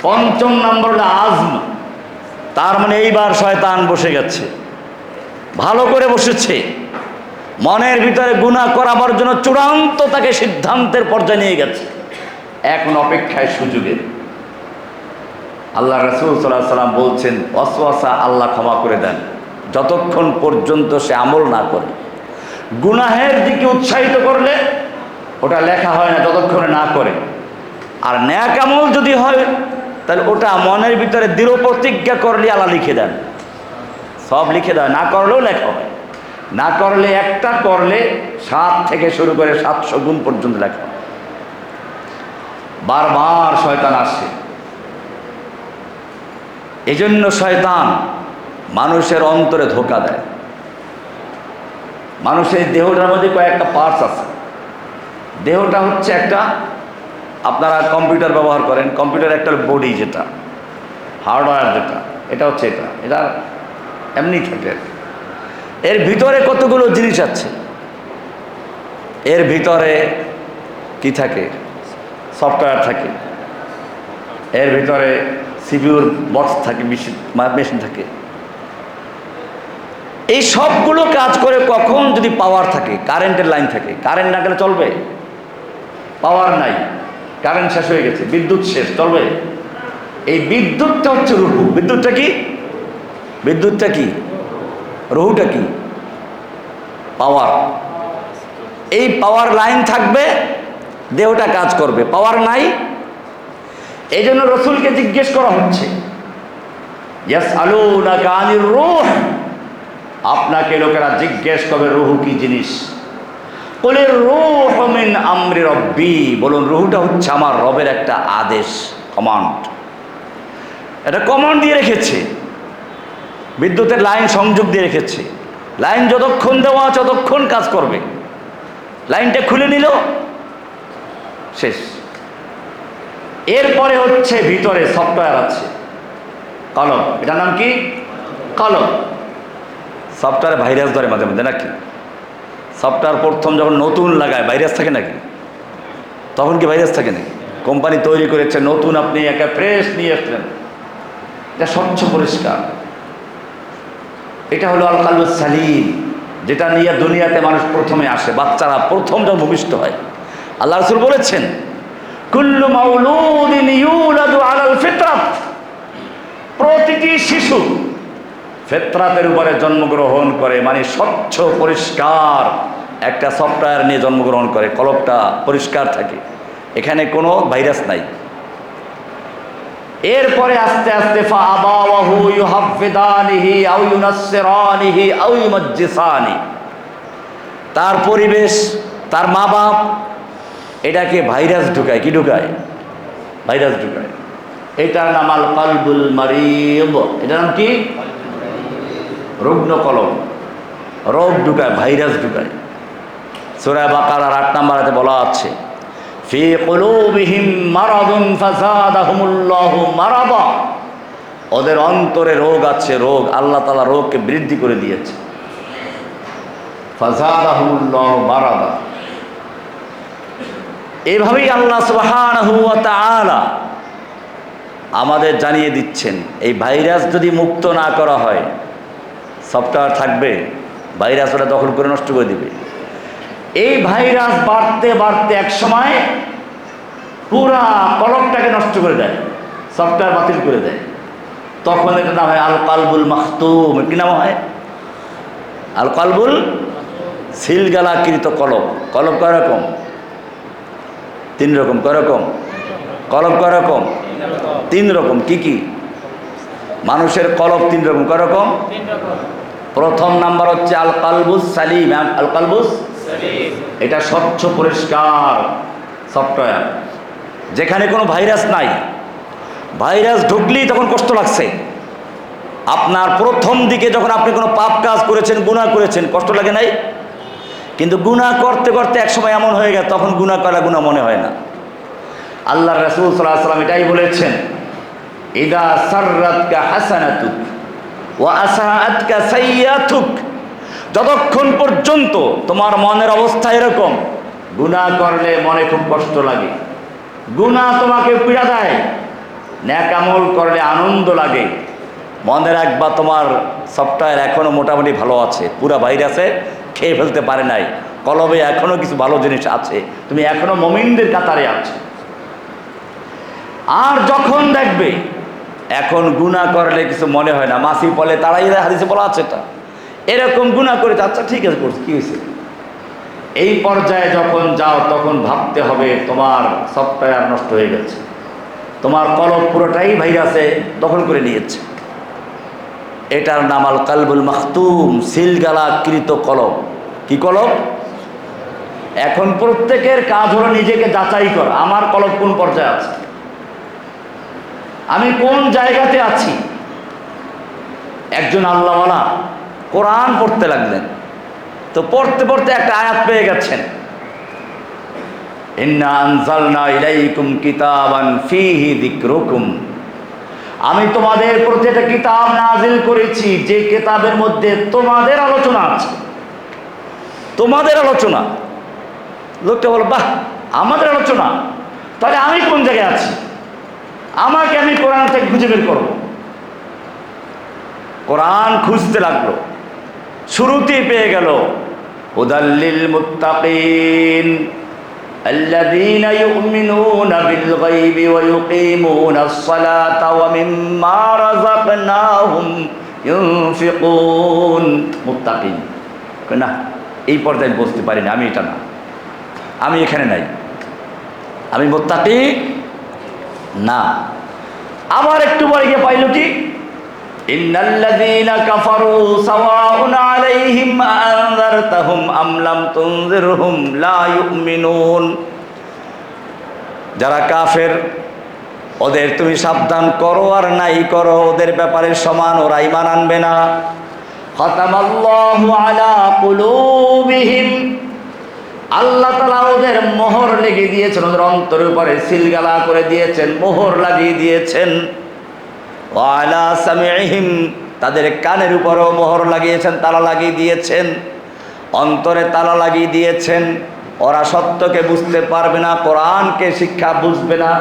পঞ্চম নম্বর হলো আজম। তার মানে এইবার শয়তান বসে গেছে, ভালো করে বসেছে, মনের ভিতরে গুনাহ করাবার জন্য চূড়ান্ত তাকে সিদ্ধান্তের পর্যায়ে নিয়ে গেছে, এখন অপেক্ষায় সুযোগের। আল্লাহ রাসূল সাল্লাল্লাহু আলাইহি ওয়াসাল্লাম বলছেন, ওয়াসওয়াসা আল্লাহ ক্ষমা করে দেন যতক্ষণ পর্যন্ত সে আমল না করে। গুনাহের দিকে উৎসাহিত করলে ওটা লেখা হয় না যতক্ষণ না করে, আর নেক আমল যদি হয় তাহলে ওটা মনের ভিতরে দৃঢ় প্রতিজ্ঞা করলে আল্লাহ লিখে দেন, সব লিখে দেয়, না করলেও লেখা হয়। না করলে, একটা করলে 7 থেকে শুরু করে 700 গুণ পর্যন্ত লেখা হয়। বারবার শয়তান আসে। এই জন্য শয়তান মানুষের অন্তরে ধোঁকা দেয়। মানুষের দেহটার মধ্যে কয়েকটা পার্টস আছে। দেহটা হচ্ছে একটা, আপনারা কম্পিউটার ব্যবহার করেন, কম্পিউটার একটা বডি, যেটা হার্ডওয়্যার, যেটা এটা হচ্ছে এটা এমনি থাকে। এর ভিতরে কতগুলো জিনিস আছে। এর ভিতরে কি থাকে? সফটওয়্যার থাকে, এর ভিতরে সিপিইউর বক্স থাকে, মেশিন থাকে। এই সবগুলো কাজ করে কখন? যদি পাওয়ার থাকে, কারেন্টের লাইন থাকে। কারেন্ট না গেলে চলবে? পাওয়ার নাই, কারেন্ট শেষ হয়ে গেছে, বিদ্যুৎ শেষ, চলবে? এই বিদ্যুৎটা হচ্ছে রুহু। বিদ্যুৎটা কি? বিদ্যুৎটা কি? রুহুটা কি? পাওয়ার। এই পাওয়ার লাইন থাকবে, দেহটা কাজ করবে। পাওয়ার নাই, এই জন্য রসুলকে জিজ্ঞেস করা হচ্ছে, ইয়াসআলুনাকা আনির রূহ, আপনাকে লোকেরা জিজ্ঞেস করবে রুহু কি জিনিস। কুলির রূহু মিন আমরি রব্বি, বলুন রুহুটা হচ্ছে আমার রবের একটা আদেশ, কমান্ড। এটা কমান্ড দিয়ে রেখেছে, বিদ্যুতের লাইন সংযোগ দিয়ে রেখেছে। লাইন যতক্ষণ দেওয়া আছে ততক্ষণ কাজ করবে। লাইনটা খুলে নিল, শেষ। এরপরে হচ্ছে ভিতরে সফটওয়্যার আছে, কলম। এটার নাম কি? কলম। সফটওয়্যারে ভাইরাস ধরে মাঝে মধ্যে নাকি? সফটওয়্যার প্রথম যখন নতুন লাগায় ভাইরাস থাকে নাকি? তখন কি ভাইরাস থাকে নাকি? কোম্পানি তৈরি করেছে নতুন, আপনি একটা ফ্রেশ নিয়ে আসলেন, এটা স্বচ্ছ পরিষ্কার। এটা হলো আল কালবুস সালিম, যেটা নিয়ে দুনিয়াতে মানুষ প্রথমে আসে, বাচ্চারা প্রথম যখন ভূমিষ্ঠ হয়। আল্লাহ রাসূল বলেছেন কুল্লু মাউলুদিন ইউলাদু আলাল ফিতরাত, প্রতিটি শিশু ফিতরাতের উপরে জন্মগ্রহণ করে, মানে স্বচ্ছ পরিষ্কার একটা সফটওয়্যার নিয়ে জন্মগ্রহণ করে, কলবটা পরিষ্কার থাকে, এখানে কোনো ভাইরাস নাই। এরপরে আস্তে আস্তে ফাআবাওয়াহু ইউহাফিদানিহি আও ইউনাসসিরানিহি আও ইউমাজ্জিসানি, তার পরিবেশ, তার মা বাপ এটাকে ভাইরাস ঢুকায়। কি ঢুকায়? ভাইরাস ঢুকায়। এটার নাম আল কালবুল মারিদ। এটার নাম কি? রুগ্ন কলব। রোগ ঢুকায়, ভাইরাস ঢুকায়। সূরা বাকারার ৮ নম্বর আয়াতে বলা আছে ফি কুলুবিহিম মারাদুন ফাযাদাহুমুল্লাহু মারাদা, ওদের অন্তরে রোগ আছে, রোগ, আল্লাহ তাআলা রোগকে বৃদ্ধি করে দিয়েছে। ফাযাদাহুমুল্লাহু মারাদা। এইভাবেই আল্লাহ সুবহানাহু ওয়া তাআলা আমাদের জানিয়ে দিচ্ছেন, এই ভাইরাস যদি মুক্ত না করা হয়, সফটওয়্যার থাকবে, ভাইরাস ওটা দখল করে নষ্ট করে দিবে। এই ভাইরাস বাড়তে বাড়তে এক সময় পুরা কলমটাকে নষ্ট করে দেয়, সফটওয়্যার বাতিল করে দেয়। তখন এটা নাম হয় আল কালবুল মাখতুম। কি নাম হয়? আল কালবুল, সিলগালাকৃত কলব। কলব কয় রকম? 3 রকম। কয় রকম? কলব কয় রকম? 3 রকম। কি কি? মানুষের কলব 3 রকম। কয় রকম? প্রথম নাম্বার হচ্ছে আল কালবুস সালিম। আল কালবুস সালিম, এটা স্বচ্ছ পরিষ্কার সফটওয়্যার, যেখানে কোনো ভাইরাস নাই। ভাইরাস ঢুকলেই তখন কষ্ট লাগছে। আপনার প্রথম দিকে যখন আপনি কোনো পাপ কাজ করেছেন, গুনাহ করেছেন, কষ্ট লাগে নাই? কিন্তু গুনাহ করতে করতে একসময় এমন হয়ে গেছে, তখন গুনাহ করা গুনাহ মনে হয় না। আল্লাহর রাসূল সাল্লাল্লাহু আলাইহি ওয়াসাল্লাম এটাই বলেছেন, ইদা সাররাতকা হাসানাতুক ওয়া আসাআতকা সাইয়্যাতুক, যতক্ষণ পর্যন্ত তোমার মনের অবস্থা এরকম, গুনাহ করলে মনে খুব কষ্ট লাগে, গুনাহ তোমাকে পীড়া দেয়, নেক আমল করলে আনন্দ লাগে। মনে রাখবা তোমার সফটওয়্যার এখনো মোটামুটি ভালো আছে, পুরা ভাইরাসে খেয়ে ফেলতে পারে নাই, কলবে এখনো কিছু ভালো জিনিস আছে, তুমি এখনো মুমিনদের কাতারে আছো। আর যখন দেখবে এখন গুনাহ করলে কিছু মনে হয় না, মাসি বলে তারাই, হাদিসে বলা আছে এটা, এরকম গুনাহ করে, আচ্ছা ঠিক আছে করছি, কি হয়েছে, এই পর্যায়ে যখন যাও তখন ভাবতে হবে তোমার সফটওয়্যার নষ্ট হয়ে গেছে, তোমার কলব পুরোটাই ভাইরাসে দখল করে নিয়েছে। এটার নাম আল কালবুল মাখতুম, সিলগালাকৃত কলব। কি কলব? এখন প্রত্যেকের কাজ হলো নিজেকে যাচাই করা, আমার কলব কোন পর্যায়ে আছে, আমি কোন জায়গাতে আছি। একজন আল্লাহওয়ালা কোরআন পড়তে লাগলেন, তো পড়তে পড়তে একটা আয়াত পেয়ে গেছেন, ইন্না আনজালনা ইলাইকুম কিতাবান ফীহি যিকরুকুম, আমি তোমাদের প্রতি একটা কিতাব নাজিল করেছি, যে কিতাবের মধ্যে তোমাদের আলোচনা আছে। তোমাদের আলোচনা। লোকটা বলো, বাহ, আমাদের আলোচনা, তাহলে আমি কোন জায়গায় আছি, আমাকে আমি কোরআন থেকে খুঁজে বের করব। কোরআন খুঁজতে লাগলো, শুরুতেই পেয়ে গেল হুদাল্লিল মুত্তাকিন الذين يؤمنون بالغيب ويقيمون الصلاة ومما رزقناهم ينفقون। মুত্তাকিন না, এই পর্যায়ে বুঝতে পারিনি, আমি এটা না, আমি এখানে নাই, আমি মুত্তাকি না। আবার একটু পরে গিয়ে পাইল কি, ইন্নাল্লাযীনা কাফারু সাওয়াউন আলাইহিম আনযারতাহুম আম লাম তুনযিরহুম লা ইউমিনুন, যারা কাফের ওদের তুমি সাবধান করো আর নাই করো, ওদের ব্যাপারে সমান, ওরা ঈমান আনবে না। খাতামাল্লাহু আলা কুলুবিহিম, আল্লাহ তাআলা ওদের মোহর লেগে দিয়েছেন, ওদের অন্তরের উপরে সিলগালা করে দিয়েছেন, মোহর লাগিয়ে দিয়েছেন। ওয়া আলা সামিইহিম, তাদের কানের উপরেও মোহর লাগিয়েছেন, তালা লাগিয়ে দিয়েছেন। অন্তরে তালা লাগিয়ে দিয়েছেন, ওরা সত্যকে বুঝতে পারবে না, কোরআনকে শিক্ষা বুঝবে না।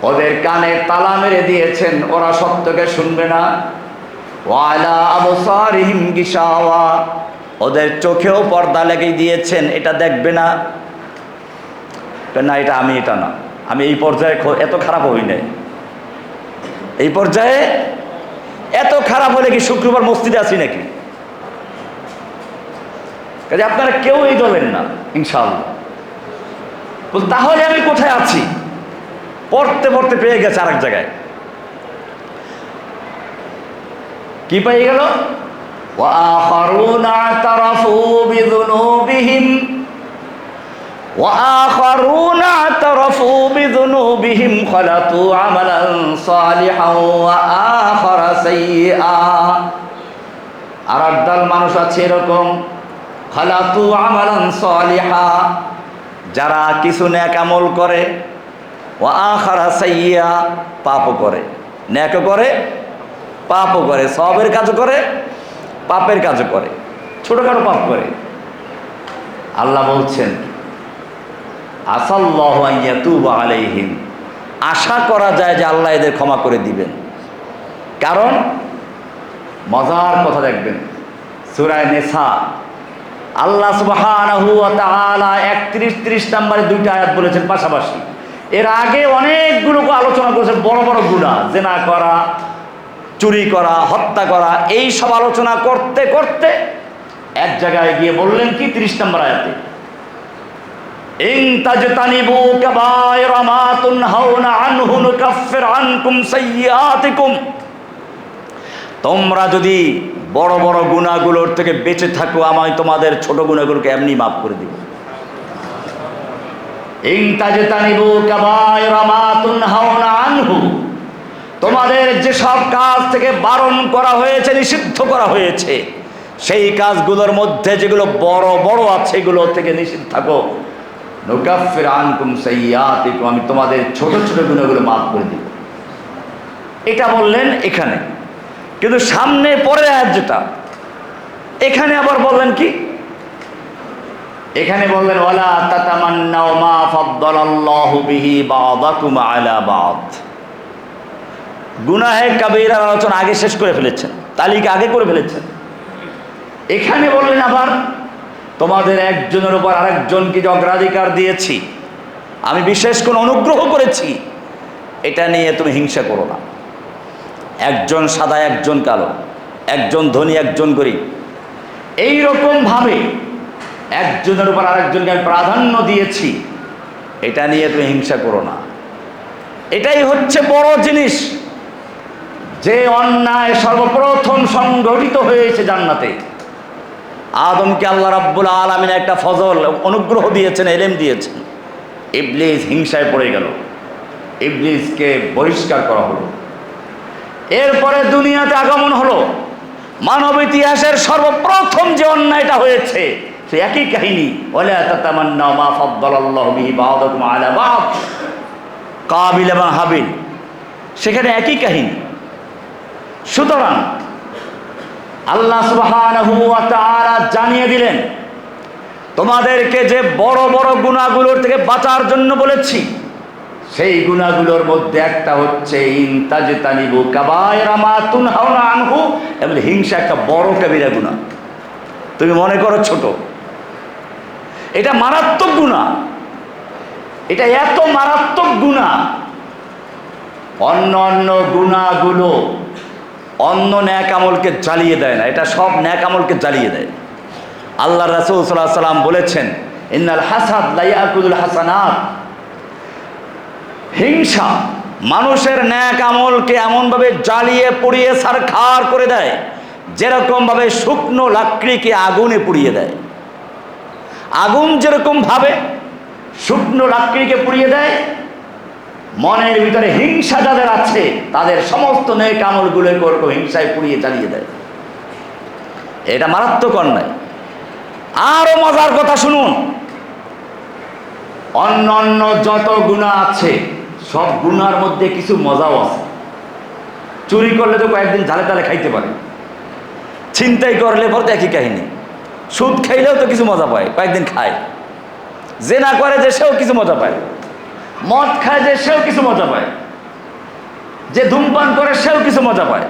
ওদের কানে তালা মেরে দিয়েছেন, ওরা সত্যকে শুনবে না। ওয়ালা আবসারিহিম গিশাওয়া, ওদের চোখেও পর্দা লাগিয়ে দিয়েছেন, এটা দেখবে না। না এটা আমি, এটা না, আমি এই পর্যায়ে এত খারাপ হই নাই। এই পর্যায়ে এত খারাপ হলে কি শুক্রবার মসজিদে আসি নাকি? কাজে আপনারা কেউ এই দলেন না ইনশাআল্লাহ। তাহলে আমি কোথায় আছি? পড়তে পড়তে পেয়ে গেছে আরেক জায়গায়। কি পেয়ে গেল? ওয়াআখারুনা আতারাফু বিযুনুবিহিম وآخرون اعترفوا بذنوبهم خلطوا عملا صالحا وآخر سيئا। আর একদল মানুষ আছে এরকম, খালাতু আমালান সালিহা, যারা কিছু নেক আমল করে, ওয়া আখারা সাইয়্যা, পাপও করে। নেকও করে, পাপও করে, সওয়াবের কাজও করে, পাপের কাজও করে, ছোটখাটো পাপ করে। আল্লাহ বলছেন আসাল্লাহু আন ইয়াতুবা আলাইহিম, আশা করা যায় যে আল্লাহ এদের ক্ষমা করে দিবেন। কারণ মজার কথা দেখবেন, সূরা নিসা আল্লাহ সুবহানাহু ওয়া তাআলা 31-30 নম্বরে দুইটা আয়াত বলেছেন পাশাপাশি। এর আগে অনেকগুলো আলোচনা করেছেন, বড় বড় গুনাহ, জিনা করা, চুরি করা, হত্যা করা, এই সব আলোচনা করতে করতে এক জায়গায় গিয়ে বললেন কি 30 নম্বর আয়াতে, ইন তাজতানিবু কাবায়রা মা তুনহাউনা আনহু নুকাফির আনকুম সাইয়্যাতিকুম, তোমরা যদি বড় বড় গুনাহগুলোর থেকে বেঁচে থাকো, আমি তোমাদের ছোট গুনাহগুলোকে এমনি মাফ করে দিব। ইন তাজতানিবু কাবায়রা মা তুনহাউনা আনহু, তোমাদের যেসব কাজ থেকে বারণ করা হয়েছে, নিষিদ্ধ করা হয়েছে, সেই কাজগুলোর মধ্যে যেগুলো বড় বড় আছে এগুলো থেকে নিষিদ্ধ থাকো। নুকাফির আনকুম সাইয়্যাতিকুম, আমি তোমাদের ছোট ছোট গুনাহগুলো মাফ করে দিব। এটা বললেন এখানে, কিন্তু সামনে পরের আয়াত যেটা, এখানে আবার বললেন কি? এখানে বললেন ওয়ালা তাতামান্নাউ মা ফাদ্দালাল্লাহু বিহি বা'দাকুম আলা বা'দ। গুনাহে কাবীরার আলোচনা আগে শেষ করে ফেলেছেন, তালিকা আগে করে ফেলেছেন। এখানে বললেন আবার তোমাদের একজনের উপর আরেকজনকে যে অগ্রাধিকার দিয়েছি, আমি বিশেষ কোন অনুগ্রহ করেছি, এটা নিয়ে তুমি হিংসা করো না। একজন সাদা একজন কালো, একজন ধনী একজন গরিব, এইরকম ভাবে একজনের উপর আরেকজনকে আমি প্রাধান্য দিয়েছি, এটা নিয়ে তুমি হিংসা করো না। এটাই হচ্ছে বড় জিনিস। যে অন্যায় সর্বপ্রথম সংগঠিত হয়েছে জান্নাতে, আদমকে আল্লাহ রাব্বুল আলামিন একটা ফজল অনুগ্রহ দিয়েছেন, এলেম দিয়েছেন। ইবলিস হিংসায় পড়ে গেল, ইবলিসকে বহিষ্কার করা হলো। এরপরে দুনিয়াতে আগমন হলো। মানব ইতিহাসের সর্বপ্রথম যে অন্যায়টা হয়েছে সে একই কাহিনী, ওয়ালা তাতামান্নাউ মা ফাদ্দালাল্লাহু বিহি বা'দাকুম আলা বা'দ, কাবিল এবং হাবিল, সেখানে একই কাহিনী। সুতরাং আল্লাহ সুবহানাহু ওয়া তাআলা জানিয়ে দিলেন, তোমাদেরকে যে বড় বড় গুনাহগুলোর থেকে বাঁচার জন্য বলেছি, সেই গুনাহগুলোর মধ্যে একটা হচ্ছে ইন তাজতানিবু কাবায়রা মা তুনহাউনা আনহু, এবং হিংসা একটা বড় কবিরা গুনাহ। তুমি মনে করো ছোট, এটা মারাত্মক গুনাহ। এটা এত মারাত্মক গুনাহ, অন্য অন্য গুনাহগুলো অন্য ন্যাক আমলকে জ্বালিয়ে দেয় না, এটা সব ন্যাক আমলকে জ্বালিয়ে দেয়। আল্লাহ রাসূল সাল্লাল্লাহু আলাইহি ওয়াসাল্লাম বলেছেন ইন্নাল হাসাদ লা ইয়াকুলুল হাসানাত, হিংসা মানুষের ন্যাক আমলকে এমনভাবে জ্বালিয়ে পুড়িয়ে ছারখার করে দেয়, যেরকমভাবে শুকনো লাকড়িকে আগুনে পুড়িয়ে দেয়। আগুন যেরকম ভাবে শুকনো লাকড়িকে পুড়িয়ে দেয়, মনের ভিতরে হিংসা যাদের আছে তাদের সমস্ত নেক আমলগুলোকে হিংসায় পুড়িয়ে জ্বালিয়ে দেয়। এটা মারাত্মক অন্যায়। আরো মজার কথা শুনুন, অন্য অন্য যত গুনাহ আছে সব গুনার মধ্যে কিছু মজাও আছে। চুরি করলে তো কয়েকদিন ঝালে তালে খাইতে পারে, ছিনতাই করলে বলতে একই কাহিনী, সুদ খাইলেও তো কিছু মজা পায়, কয়েকদিন খায়। জেনা করে যে সেও কিছু মজা পায়, মদ খায় যে সেও কিছু মজা পায়, যে ধূমপান করে সেও কিছু মজা পায়।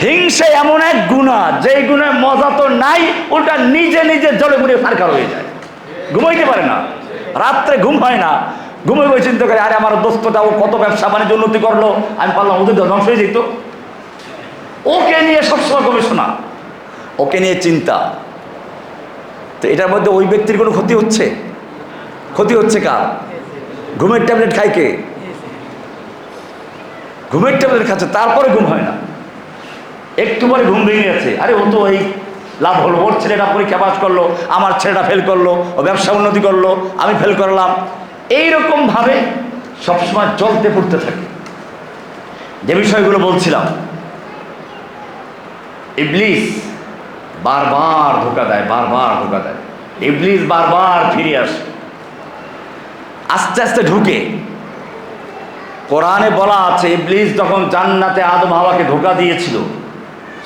হিংসা এমন এক গুনাহ, যেই গুণের মজা তো নাই, উল্টা নিজে নিজে জলে পুড়ে ফারকার হয়ে যায়, ঘুমাইতে পারে না, রাত্রে ঘুম হয় না। ঘুমাইব চিন্তা করে, আরে আমার দোস্তটা ও কত ব্যবসা বাণিজ্য উন্নতি করলো, আমি পারলাম, ওদের ধ্বংস হয়ে যেত। ওকে নিয়ে সবসময় গবেষণা, ওকে নিয়ে চিন্তা। তো এটার মধ্যে ওই ব্যক্তির কোনো ক্ষতি হচ্ছে? ক্ষতি হচ্ছে কার? ঘুমের ট্যাবলেট খায় কে? ঘুমের ট্যাবলেট খাচ্ছে, তারপরে ঘুম হয় না, একটু পরে ঘুম ভেঙে গেছে। আরে ও তো ওই লাভ হলো, ওর ছেলেটা পরীক্ষা পাস করলো, আমার ছেলেটা ফেল করলো, ও ব্যবসা উন্নতি করলো, আমি ফেল করলাম। এইরকম ভাবে সবসময় জ্বলতে পড়তে থাকে। যে বিষয়গুলো বলছিলাম, ইবলিস বারবার ধোঁকা দেয়, বারবার ধোঁকা দেয়। ইবলিস বারবার ফিরে আসে, আস্তে আস্তে ঢুকে। কোরআনে বলা আছে, ইবলিস যখন জান্নাতে আদম হাওয়াকে ধোঁকা দিয়েছিল,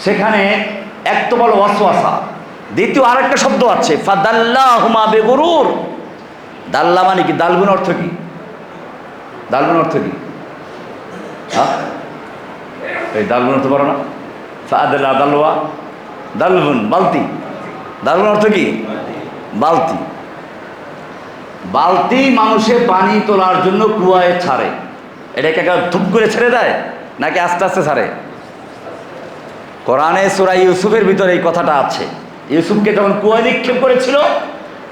সেখানে এক তো বলো ওয়াসওয়াসা, দ্বিতীয় আরেকটা শব্দ আছে ফাদাল্লাহুমা বিগুরুর। দাল্লা মানে কি? দালবুন অর্থ কি? দালবুন অর্থ কি? হ্যাঁ, এই দালবুন অর্থ পারো না? ফাদাল্লা দালওয়া দালবুন, বালতি। দালবুন অর্থ কি? বালতি। বালতি মানুষে পানি তোলার জন্য কুয়ায় ছাড়ে। এটাকে ধূপ করে ছেড়ে দেয় নাকি আস্তে আস্তে ছাড়ে? কোরআনে সূরা ইউসুফের ভিতরে এই কথাটা আছে। ইউসুফকে যখন কুয়ায় নিক্ষেপ করেছিল,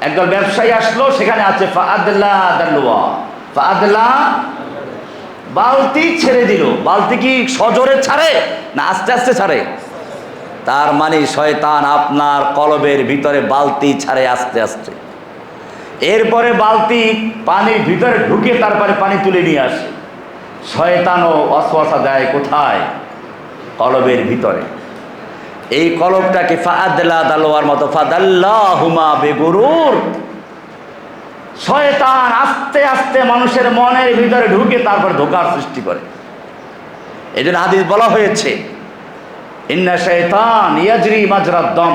একদল ব্যবসায়ী আসলো, সেখানে আছে ফাআদলা দালওয়া, ফাআদলা, বালতি ছেড়ে দিল। বালতি কি সজোরে ছাড়ে না আস্তে আস্তে ছাড়ে? তার মানে শয়তান আপনার কলবের ভিতরে বালতি ছাড়ে আস্তে আস্তে। এরপরে বালতি পানির ভিতরে ঢুকে তারপরে পানি তুলে নিয়ে আসে। শয়তানও ওয়াসওয়াসা দেয় কোথায়? কলবের ভিতরে। এই কলবটাকে ফাআদলা দালওয়ার মতো ফাদাল্লাহুমা বিগুরুর। শয়তান আস্তে আস্তে মানুষের মনের ভিতরে ঢুকে তারপর ধোঁকার সৃষ্টি করে। এই জন্য হাদিস বলা হয়েছে, ইন্না শাইতান ইয়াজরি মাজরাদ দম।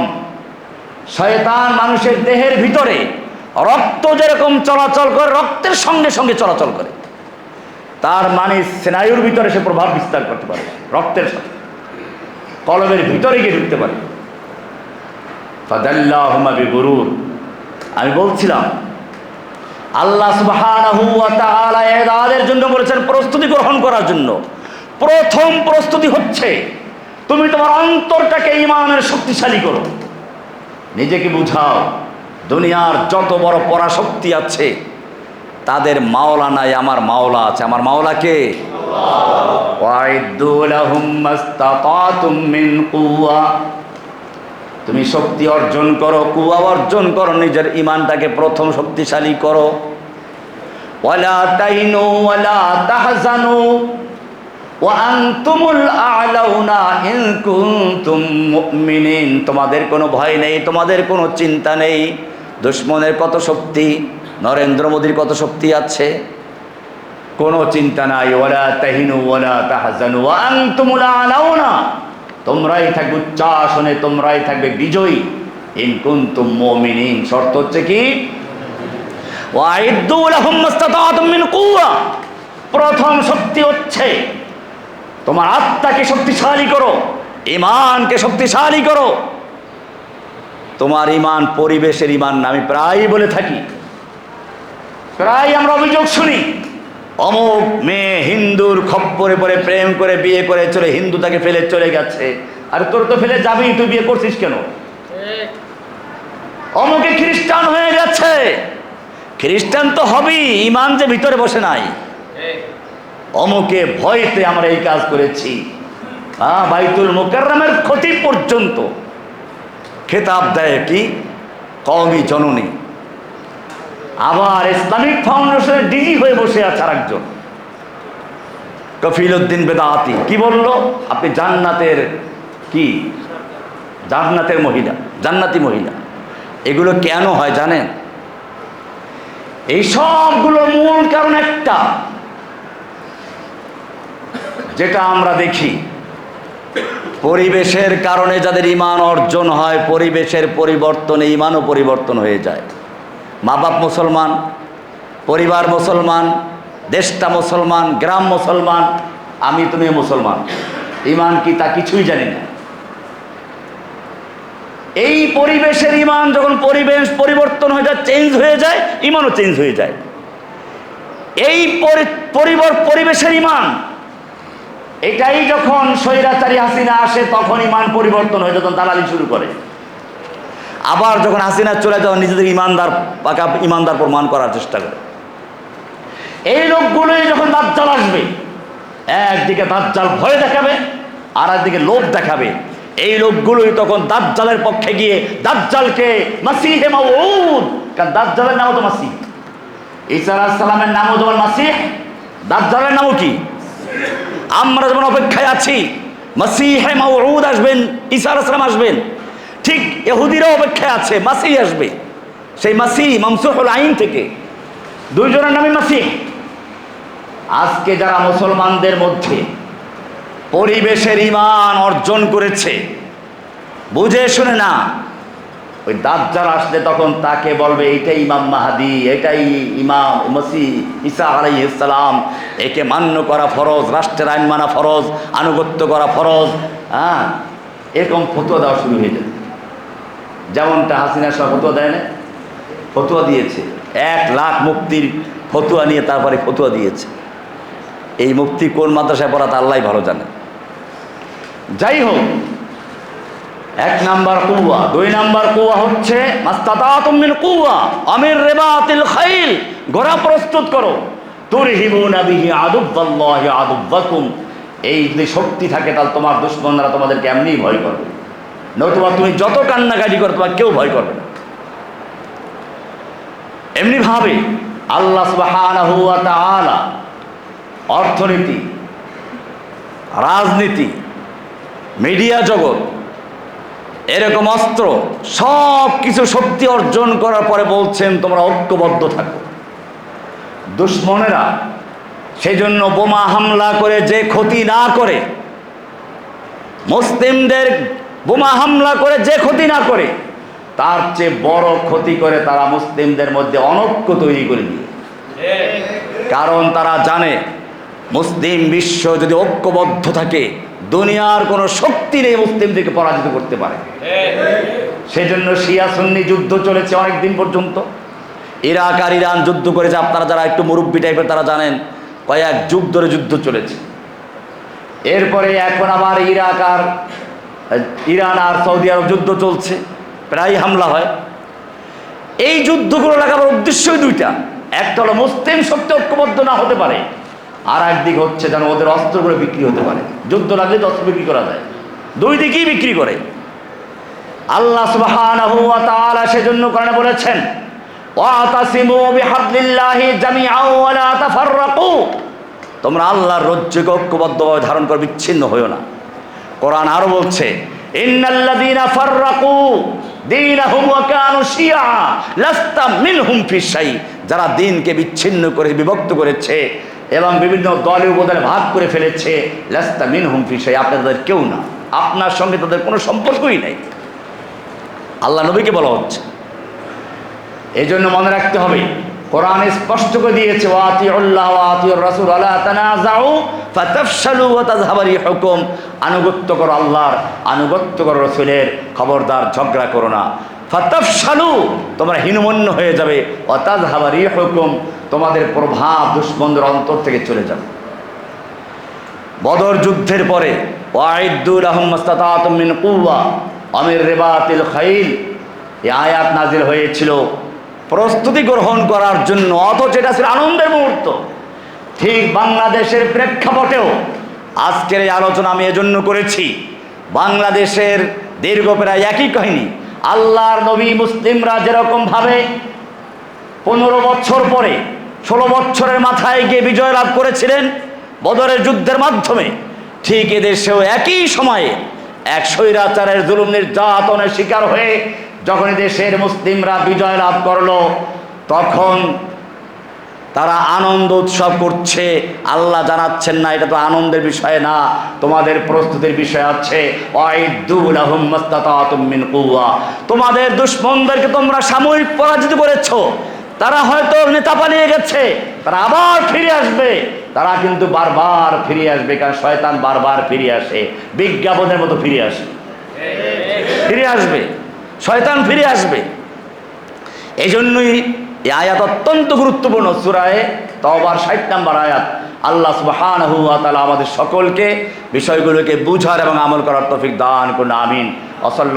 শয়তান মানুষের দেহের ভিতরে রক্ত যেরকম চলাচল করে, রক্তের সঙ্গে সঙ্গে চলাচল করে। তার মানে স্নায়ুর ভিতরে সে প্রভাব বিস্তার করতে পারে, রক্তের সাথে কলবের ভিতরে গিয়ে ঢুকতে পারে। ফাদাল্লাহুমা বিগুরুর। আমি বলছিলাম, আল্লাহ সুবহানাহু ওয়া তাআলা এদের জন্য বলেছেন প্রস্তুতি গ্রহণ করার জন্য। প্রথম প্রস্তুতি হচ্ছে তুমি তোমার অন্তরটাকে ঈমানের শক্তিশালী করো। নিজেকে বুঝাও, দুনিয়ার যত বড় পরাশক্তি আছে তাদের মাওলা নাই, আমার মাওলা আছে। আমার মাওলা কে? আল্লাহ। ওয়াইদু লাহুম মাসতাতাতুম মিন কুওয়া। তুমি শক্তি অর্জন করো, কুওয়া অর্জন করো, নিজের ঈমানটাকে প্রথম শক্তিশালী করো। ওয়ালা তাইনু ওয়ালা তাহজানু ওয়া আনতুমুল আ'লাউনা ইন কুনতুম মুমিনিন। তোমাদের কোনো ভয় নেই, তোমাদের কোনো চিন্তা নেই। দুশমনের কত শক্তি, নরেন্দ্র মোদীর কত শক্তি আছে, কোনো চিন্তা নাই। ওয়ালা তাহিনু ওয়ালা তাহজানু ওয়া আনতুমুল আ'লাউনা। তোমরাই থাকবে উচ্চাসনে, তোমরাই থাকবে বিজয়ী। ইন কুনতুম মুমিনিন। শর্ত হচ্ছে কি? ওয়াইদু লাহুম মাসতাতাতুম মিন কুওয়া। প্রথম শক্তি হচ্ছে তোমার আত্মাকে শক্তিশালী করো, ঈমানকে শক্তিশালী করো। তোমার ঈমান পরিবেশের ঈমান না। আমি প্রায় বলে থাকি, প্রায় আমরা অভিযোগ শুনি, অমুক মেয়ে হিন্দুর খপ্পরে পরে প্রেম করে বিয়ে করে চলে, হিন্দু তাকে ফেলে চলে গেছে। আরে তোর তো ফেলে যাবি, তুই বিয়ে করছিস কেন? অমুকে খ্রিস্টান হয়ে গেছে। খ্রিস্টান তো হবেই, ঈমান যে ভিতরে বসে নাই। অমুকে ভয়তে আমরা এই কাজ করেছি। বাইতুল মুকাররমের ক্ষতি পর্যন্ত খেতাব দেয় কি? কওমি জননী। আবার ইসলামিক ফাউন্ডেশনের ডিজি হয়ে বসে আছে আরেকজন, কফিল উদ্দিন বেদাতি। কি বললো? আপনি জান্নাতের কি? জান্নাতের মহিলা, জান্নাতি মহিলা। এগুলো কেন হয় জানেন? এই সবগুলোর মূল কারণ একটা, যেটা আমরা দেখি, পরিবেশের কারণে যাদের ঈমান অর্জন হয়, পরিবেশের পরিবর্তনে ঈমানও পরিবর্তন হয়ে যায়। মা বাপ মুসলমান, পরিবার মুসলমান, দেশটা মুসলমান, গ্রাম মুসলমান, আমি তুমি মুসলমান, ঈমান কি তা কিছুই জানি না। এই পরিবেশের ঈমান যখন পরিবেশ পরিবর্তন হয়ে যায়, চেঞ্জ হয়ে যায়, ঈমানও চেঞ্জ হয়ে যায়। এই পরিবেশের ঈমান, এটাই যখন স্বৈরাচারী হাসিনা আসে তখন ঈমান পরিবর্তন হয়ে যখন দালালি শুরু করে। আবার যখন হাসিনা চলে যাওয়া নিজেদের ইমানদার পাকা ইমানদার প্রমাণ করার চেষ্টা করে। এই লোকগুলোই যখন দাজ্জাল আসবে, একদিকে দাজ্জাল ভয় দেখাবে আর একদিকে লোভ দেখাবে, এই লোকগুলোই তখন দাজ্জালের পক্ষে গিয়ে দাজ্জালকে মাসিহে মাউউদ, কারণ দাজ্জালের নামও তো মাসিহ, ঈসা আলাইহিস সালামের নামও যেমন মাসিহ, দাজ্জালের নামও কি? আমরা যেমন অপেক্ষায় আছি মাসিহে মাউউদ আসবেন, ঈসা আলাইহিস সালাম আসবেন, ঠিক ইহুদিরাও অপেক্ষায় আছে মাসিহ আসবে। সেই মাসিহ মামসুহুল আইন থেকে, দুইজনের নামই মাসিহ। আজকে যারা মুসলমানদের মধ্যে পরিবেশের ঈমান অর্জন করেছে, বুঝে শুনে না, ওই দাজ্জাল আসলে তখন তাকে বলবে এটাই ইমাম মাহদি, এটাই ইমাম মসিহ ঈসা আলাইহিস সালাম, একে মান্য করা ফরজ, রাষ্ট্রের আইন মানা ফরজ, আনুগত্য করা ফরজ। এরকম ফতোয়া দেওয়া শুরু হয়ে যায়। যেমনটা হাসিনা সব ফতোয়া দেয় না, ফতোয়া দিয়েছে 1 লাখ মুফতির ফতোয়া নিয়ে, তারপরে ফতোয়া দিয়েছে। এই মুফতি কোন মাদ্রাসায় পড়া তা আল্লাহ ভালো জানে। যাই হোক, 1 নাম্বার কুওয়া। 2 নাম্বার কুওয়া হচ্ছে মাস্তাতাতুম মিন কুওয়া আমির রিবাতিল খাইল, ঘোড়া প্রস্তুত করো, তুরহিবুনা বিহি আদুব্বাল্লাহি আদুব্বাকুম। এই যদি শক্তি থাকে তাহলে তোমার দুশমনরা তোমাদেরকে এমনিই ভয় করবে, নতুবা তুমি যত কান্নাকাটি করো তোমার কেউ ভয় করবে না। এমনি ভাবে আল্লাহ সুবহানাহু ওয়া তাআলা অর্থনীতি, রাজনীতি, মিডিয়া জগৎ, এরকম অস্ত্র সব কিছু শক্তি অর্জন করার পরে বলছেন তোমরা ঐক্যবদ্ধ থাকো। দুশমনেরা সেজন্য বোমা হামলা করে যে ক্ষতি না করে, মুসলিমদের বোমা হামলা করে যে ক্ষতি না করে, তার চেয়ে বড় ক্ষতি করে তারা মুসলিমদের মধ্যে অনৈক্য তৈরি করে দিয়ে। কারণ তারা জানে মুসলিম বিশ্ব যদি ঐক্যবদ্ধ থাকে, দুনিয়ার কোনো শক্তি নেই মুসলিমদেরকে পরাজিত করতে পারে। সেজন্য শিয়া সুন্নি যুদ্ধ চলেছে অনেক দিন পর্যন্ত। ইরাক আর ইরান যুদ্ধ করেছে, আপনারা যারা একটু মুরব্বী টাইপের তারা জানেন, কয়েক যুগ ধরে যুদ্ধ চলেছে। এরপরে এখন আবার ইরান আর সৌদি আরব যুদ্ধ চলছে, প্রায় হামলা হয়। এই যুদ্ধগুলো লাগাবার উদ্দেশ্যই 2টা। একটা হলো মুসলিম শক্তি ঐক্যবদ্ধ না হতে পারে, আর একদিক হচ্ছে যেন ওদের অস্ত্রগুলো বিক্রি হতে পারে। যুদ্ধ লাগলে তো অস্ত্র বিক্রি করা যায়, 2 দিকেই বিক্রি করে। আল্লাহ সুবহানাহু ওয়া তাআলা সেজন্য কোরআনে বলেছেন, ওয়াতাসিমু বিহাবলিল্লাহি জামিআন ওয়া লা তাফাররাকু, তোমরা আল্লাহর রজ্জুকে ঐক্যবদ্ধভাবে ধারণ করে বিচ্ছিন্ন হইও না। কোরআন আরো বলছে, ইন্নাল্লাযীনা ফাররাকু দীনাহুম ওয়া কানু শিয়া লাস্তা মিনহুম ফি শাই, যারা দ্বীনকে বিচ্ছিন্ন করে বিভক্ত করেছে এবং বিভিন্ন দলে উপদলে ভাগ করে ফেলেছে, লাস্তা মিনহুম ফি শাই, আপনি তাদের কেউ না, আপনার সঙ্গে তাদের কোনো সম্পর্কই নেই। আল্লাহ নবীকে বলা হচ্ছে। এই জন্য মনে রাখতে হবে, কোরআন স্পষ্ট করে দিয়েছে, ওয়াতিউল্লাহ ওয়া আতিউর রাসূল ওয়া লা তানাযাউ ফাতাফশালু ওয়া তাযহাবা রিহুকুম, আনুগত্য করো আল্লাহর, আনুগত্য করো রাসূলের, খবরদার ঝগড়া করো না। ফাতাফশালু, তোমরা হীনমন্য হয়ে যাবে, ওয়া তাযহাবা রিহুকুম, তোমাদের প্রভাব দুশমনদের অন্তর থেকে চলে যাবে। বদর যুদ্ধের পরে ওয়াইদ্দু লাহুম মাস্তাতাতুম মিন কুওয়া আমির রিবাতিল খাইল, এই আয়াত নাজিল হয়েছিল প্রস্তুতি গ্রহণ করার জন্য, অথচ এটা ছিল আনন্দের মুহূর্ত। ঠিক বাংলাদেশের প্রেক্ষাপটেও আজকের এই আলোচনা আমি এজন্য করেছি, বাংলাদেশের দীর্ঘ প্রায় একই কাহিনী। আল্লাহর নবী মুসলিমরা যেরকমভাবে 15 বছর পরে 16 বছরের মাথায় গিয়ে বিজয় লাভ করেছিলেন বদরের যুদ্ধের মাধ্যমে, ঠিক এদেশেও একই সময়ে এক স্বৈরাচারের জুলুম নির্যাতনের শিকার হয়ে যখন দেশের মুসলিমরা বিজয় লাভ করলো, তখন তারা আনন্দ উৎসব করছে, আল্লাহ জানাচ্ছেন না এটা তো আনন্দের বিষয় না, তোমাদের প্রস্তুতির বিষয় আছে। ওয়াইদু লাহুম মাস্তাতাতুম মিন কুওয়া, তোমাদের দুশমনদেরকে তোমরা সাময়িক পরাজিত করেছো, তারা হয়তো নেতা পালিয়ে গেছে, তারা আবার ফিরে আসবে, তারা কিন্তু বারবার ফিরে আসবে, কারণ শয়তান বারবার ফিরে আসে, বিজ্ঞাপনের মতো ফিরে আসে, ফিরে আসবে, শয়তান ফিরে আসবে। এই জন্যই এই আয়াত অত্যন্ত গুরুত্বপূর্ণ। সূরা তাওবার 60 নম্বর আয়াত। আল্লাহ সুবহানাহু ওয়া তাআলা আমাদের সকলকে বিষয়গুলোকে বুঝার এবং আমল করার তৌফিক দান করুন, আমিন।